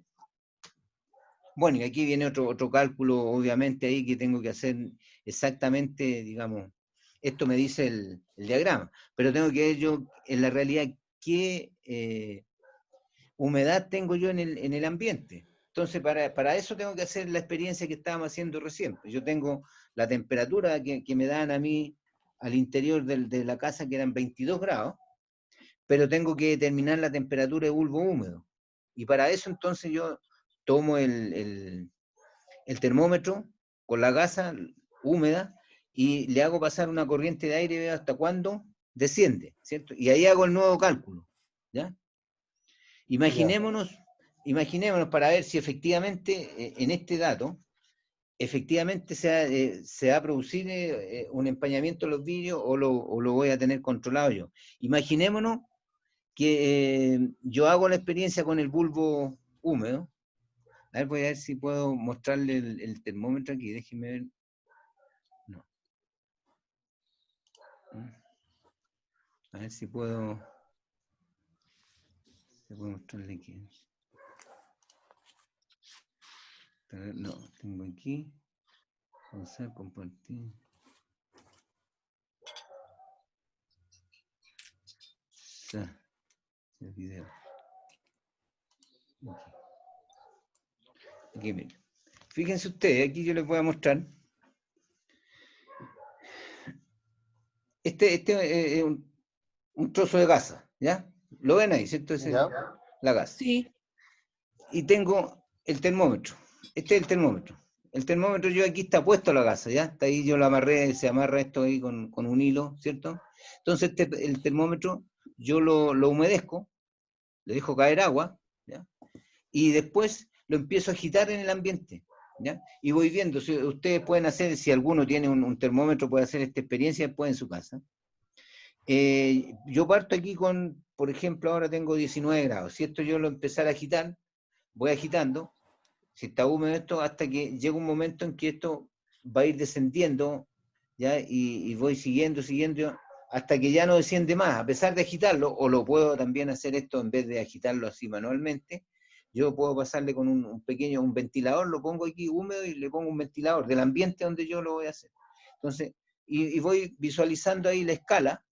bueno, y aquí viene otro cálculo, obviamente, ahí que tengo que hacer exactamente, digamos, esto me dice el diagrama, pero tengo que ver yo, en la realidad, qué humedad tengo yo en el ambiente. Entonces, para eso tengo que hacer la experiencia que estábamos haciendo recién. Yo tengo la temperatura que me dan a mí al interior de la casa, que eran 22 grados, pero tengo que determinar la temperatura de bulbo húmedo. Y para eso entonces yo tomo el termómetro con la gasa húmeda y le hago pasar una corriente de aire y veo hasta cuándo desciende, ¿cierto? Y ahí hago el nuevo cálculo, ¿ya? Imaginémonos para ver si efectivamente en este dato, efectivamente se va a producir un empañamiento de los vidrios o lo voy a tener controlado yo. Imaginémonos que yo hago la experiencia con el bulbo húmedo. A ver, voy a ver si puedo mostrarle el termómetro aquí, déjenme ver. No. A ver si puedo mostrarle aquí. No, tengo aquí. Usar, compartir. El video. Aquí, miren. Fíjense ustedes, aquí yo les voy a mostrar. Este es un trozo de gasa, ¿ya? ¿Lo ven ahí, cierto? Es la gasa. Sí. Y tengo el termómetro. Este es el termómetro. El termómetro yo aquí está puesto la gasa, ¿ya? Está ahí, yo lo amarré, se amarra esto ahí con un hilo, ¿cierto? Entonces el termómetro yo lo humedezco, le dejo caer agua, ¿ya? Y después lo empiezo a agitar en el ambiente, ¿ya? Y voy viendo, si ustedes pueden hacer, si alguno tiene un termómetro, puede hacer esta experiencia después en su casa. Yo parto aquí con, por ejemplo, ahora tengo 19 grados. Si esto yo lo empezara a agitar, voy agitando, si está húmedo esto, hasta que llega un momento en que esto va a ir descendiendo, ¿ya? Y voy siguiendo, hasta que ya no desciende más, a pesar de agitarlo, o lo puedo también hacer esto en vez de agitarlo así manualmente, yo puedo pasarle con un ventilador, lo pongo aquí húmedo y le pongo un ventilador del ambiente donde yo lo voy a hacer. Entonces, y voy visualizando ahí la escala,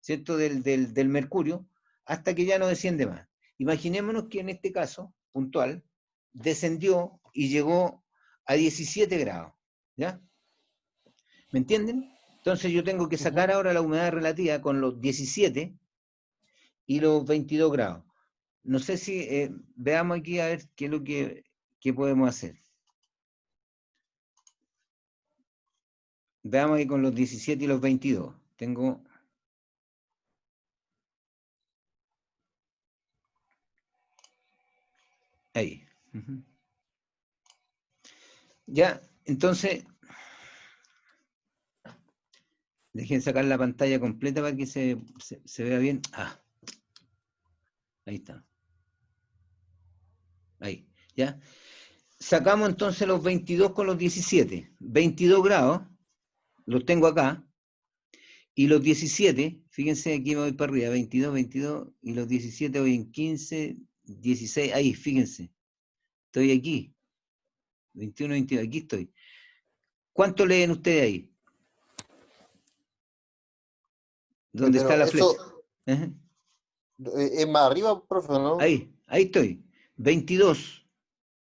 ¿cierto? Del mercurio, hasta que ya no desciende más. Imaginémonos que en este caso, puntual, descendió y llegó a 17 grados, ¿ya? ¿Me entienden? Entonces yo tengo que sacar ahora la humedad relativa con los 17 y los 22 grados. No sé si, veamos aquí a ver qué es lo que podemos hacer. Veamos ahí con los 17 y los 22. Tengo... Ahí. Ya, entonces... Dejen sacar la pantalla completa para que se vea bien. Ah, ahí está. Ahí, ¿ya? Sacamos entonces los 22 con los 17. 22 grados, los tengo acá. Y los 17, fíjense, aquí me voy para arriba, 22, 22, y los 17 voy en 15, 16, ahí, fíjense. Estoy aquí. 21, 22, aquí estoy. ¿Cuánto leen ustedes ahí? ¿Dónde está la flecha? ¿Es más arriba, profe, no? Ahí estoy. 22.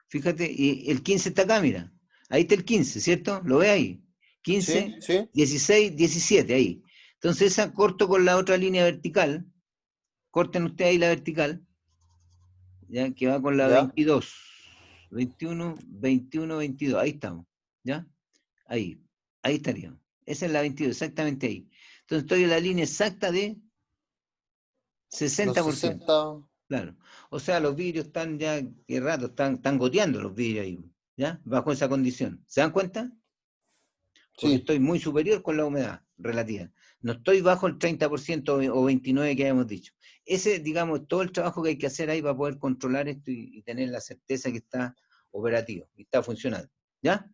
Fíjate, y el 15 está acá, mira. Ahí está el 15, ¿cierto? ¿Lo ve ahí? 15, Sí, sí. 16, 17, ahí. Entonces esa corto con la otra línea vertical, corten ustedes ahí la vertical, ya, que va con la ¿Ya? 22, 21, 21, 22, ahí estamos, ¿ya? Ahí estaríamos. Esa es la 22, exactamente ahí. Entonces estoy en la línea exacta de Los 60%. 60. Claro. O sea, los vidrios están ya, qué rato, están goteando los vidrios ahí, ¿ya? Bajo esa condición. ¿Se dan cuenta? Porque Sí. estoy muy superior con la humedad relativa. No estoy bajo el 30% o 29% que habíamos dicho. Ese, digamos, todo el trabajo que hay que hacer ahí para poder controlar esto y tener la certeza que está operativo y está funcionando. ¿Ya?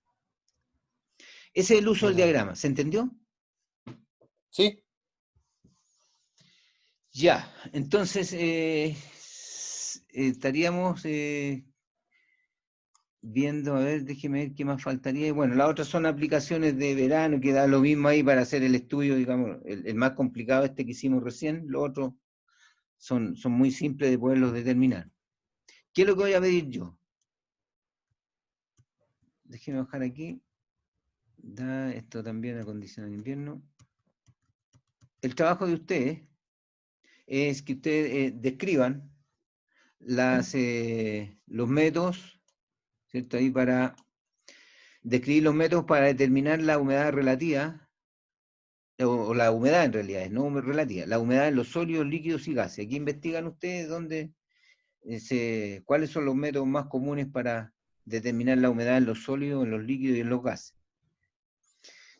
Ese es el uso del Ya. diagrama. ¿Se entendió? Sí. Ya. Entonces, estaríamos viendo, a ver, déjeme ver qué más faltaría. Bueno, las otras son aplicaciones de verano, que da lo mismo ahí para hacer el estudio, digamos, el más complicado este que hicimos recién. Los otros son muy simples de poderlos determinar. ¿Qué es lo que voy a pedir yo? Déjeme bajar aquí. Da esto también a condición de invierno. El trabajo de ustedes es que ustedes describan los métodos, ¿cierto? Ahí para describir los métodos para determinar la humedad relativa, o la humedad en realidad, no relativa, la humedad en los sólidos, líquidos y gases. Aquí investigan ustedes cuáles son los métodos más comunes para determinar la humedad en los sólidos, en los líquidos y en los gases.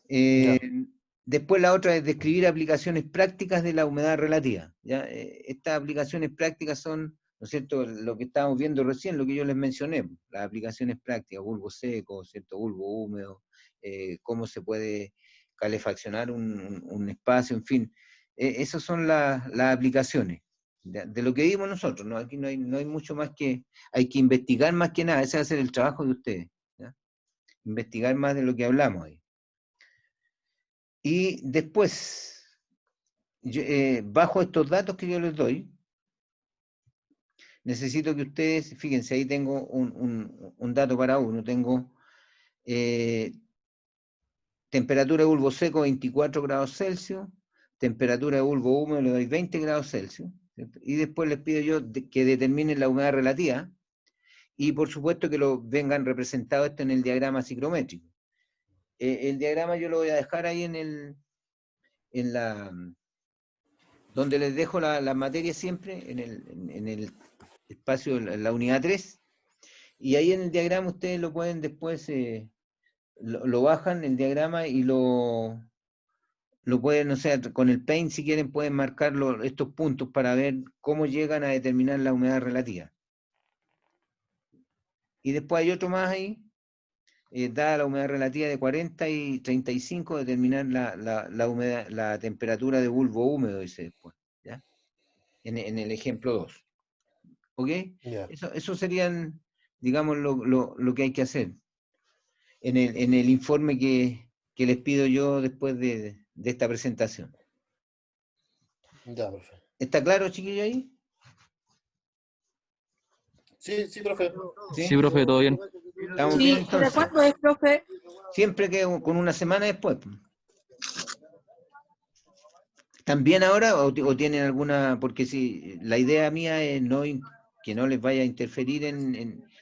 Ya. Después la otra es describir aplicaciones prácticas de la humedad relativa. ¿Ya? Estas aplicaciones prácticas son, ¿no es cierto?, lo que estábamos viendo recién, lo que yo les mencioné, las aplicaciones prácticas, bulbo seco, ¿cierto?, bulbo húmedo, cómo se puede calefaccionar un espacio, en fin. Esas son las aplicaciones de lo que vimos nosotros, ¿no? Aquí no hay mucho más hay que investigar más que nada, ese va a ser el trabajo de ustedes, ¿ya? Investigar más de lo que hablamos ahí. Y después, bajo estos datos que yo les doy, necesito que ustedes, fíjense, ahí tengo un dato para uno, tengo temperatura de bulbo seco 24 grados Celsius, temperatura de bulbo húmedo le doy 20 grados Celsius, ¿cierto? Y después les pido yo que determinen la humedad relativa, y por supuesto que lo vengan representado esto en el diagrama ciclométrico. El diagrama yo lo voy a dejar ahí donde les dejo la materia siempre, en el espacio, en la unidad 3, y ahí en el diagrama ustedes lo pueden después, lo bajan el diagrama y lo pueden, o sea, con el Paint si quieren pueden marcar estos puntos para ver cómo llegan a determinar la humedad relativa. Y después hay otro más ahí, dada la humedad relativa de 40 y 35, determinar la humedad, la temperatura de bulbo húmedo, dice después, ¿ya? En el ejemplo 2. ¿Ok? Ya. Eso serían, digamos, lo que hay que hacer en el informe que les pido yo después de esta presentación. Ya, profe. ¿Está claro, chiquillo, ahí? Sí, sí, profe. Sí, profe, todo bien. ¿Estamos bien Sí, ¿para entonces? cuándo es, profe? Siempre que con una semana después. ¿También ahora o tienen alguna? Porque si la idea mía es que no les vaya a interferir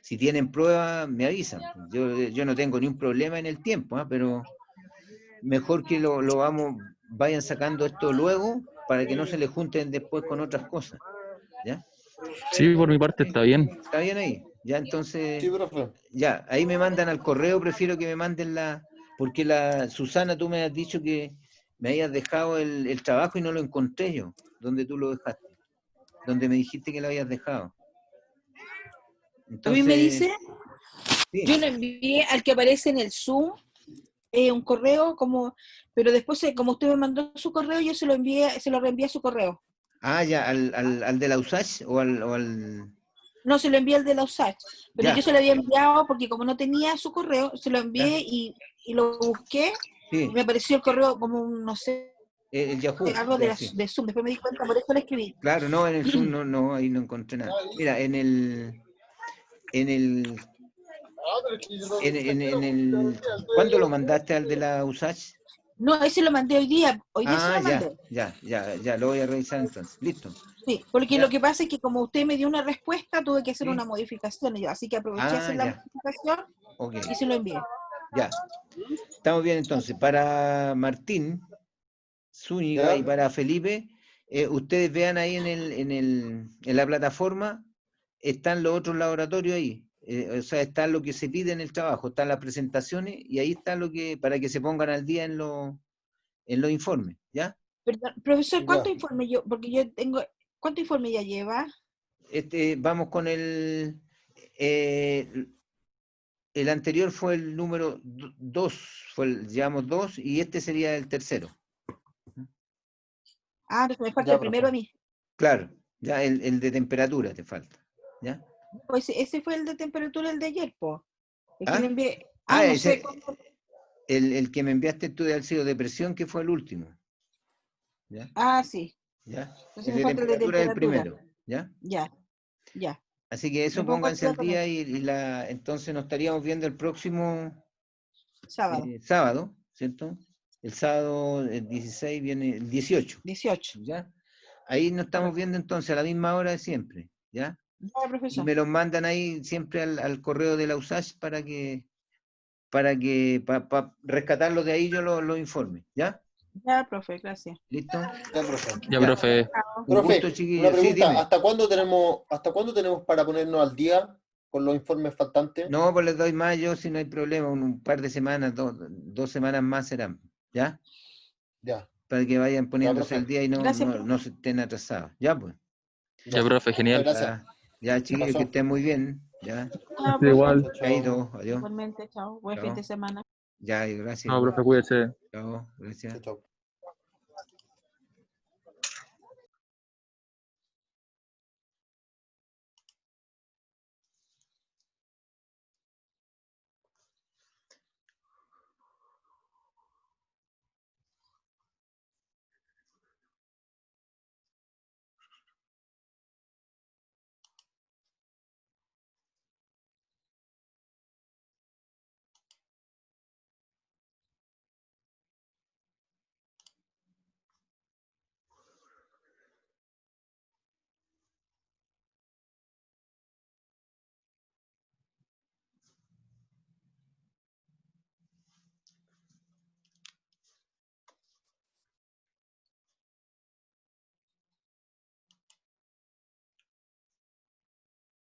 si tienen pruebas, me avisan. Yo no tengo ni un problema en el tiempo, pero mejor que vayan sacando esto luego para que no se les junten después con otras cosas. ¿Ya? Sí, por mi parte está bien. ¿Está bien ahí? Ya, entonces, Sí, profe. ya, ahí me mandan al correo, prefiero que me manden porque Susana, tú me has dicho que me hayas dejado el trabajo y no lo encontré yo. ¿Dónde tú lo dejaste? Donde me dijiste que lo habías dejado. A mí me Entonces, dice, sí. yo lo envié al que aparece en el Zoom, un correo, pero después, como usted me mandó su correo, yo se lo reenvié a su correo. Ah, ya, al de la USACH o al... No, se lo envié al de la USACH, pero Ya, yo se lo había enviado porque como no tenía su correo, se lo ya, envié y lo busqué, y sí, me apareció el correo como no sé, el Yahoo, algo ya, sí. de Zoom, después me di cuenta, por eso lo escribí. Claro, no, en el Zoom no, ahí no encontré nada. Mira, en el ¿cuándo lo mandaste al de la USACH? No, ese lo mandé hoy día. Hoy día se Ah, lo mandé. ya, lo voy a revisar entonces. Listo. Sí, porque Ya. lo que pasa es que como usted me dio una respuesta, tuve que hacer Sí. una modificación. Así que aproveché a Ah, hacer la ya, modificación ok, y se lo envié. ya. Estamos bien entonces. Para Martín Zúñiga y ¿Ya? para Felipe, ustedes vean ahí en la plataforma, están los otros laboratorios ahí. O sea, está lo que se pide en el trabajo, están las presentaciones y ahí está lo que, para que se pongan al día en los informes, ¿ya? Perdón, profesor, ¿cuánto Ya. informe yo? Porque yo tengo, ¿cuánto informe ya lleva? Vamos con eh, el anterior fue el número 2, llevamos 2 y este sería el tercero. Ah, entonces me falta Ya, el primero a profe. mí. Claro, ya el de temperatura te falta, ¿ya? Pues ese fue el de temperatura, el de ayer, po. El que le ¿Ah? envié. Ah, No sé cómo. el que me enviaste tú de ácido de presión, que fue el último, ¿ya? Sí. ¿Ya? Entonces El me de falta el de temperatura es el temperatura. primero, ¿ya? Ya, ya. Así que Me eso pongo al pónganse día al con día eso. entonces nos estaríamos viendo el próximo Sábado, sábado, ¿cierto? El sábado el 16 viene el 18, 18. ¿ya? Ahí nos estamos Correcto. viendo entonces a la misma hora de siempre, ¿ya? Ya, Y profesor. me los mandan ahí siempre al correo de la USACH para rescatarlos de ahí yo los informe, ¿ya? Ya, profe, gracias. ¿Listo? Ya, profe. Ya, Ya. profe. Un gusto, Profe, una chiquillos. Sí, pregunta, dime. ¿hasta cuándo tenemos para ponernos al día con los informes faltantes? No, pues les doy más yo si no hay problema, un par de semanas, 2 semanas más serán, ¿ya? Ya, Para que vayan ya, poniéndose al profe. día y Gracias, no profe. se estén atrasados. Ya, pues. Ya, Ya, profe, ya, genial. gracias. Ya, Se chiquillos, que pasó. estén muy bien. Ya. Chao, Sí, profe. igual. Chao, chao. Chaito, adiós. Igualmente, chao. Buen fin Chao. de semana. Ya, y gracias No, igual. profe, cuídese. Chao, Chao, gracias. chao.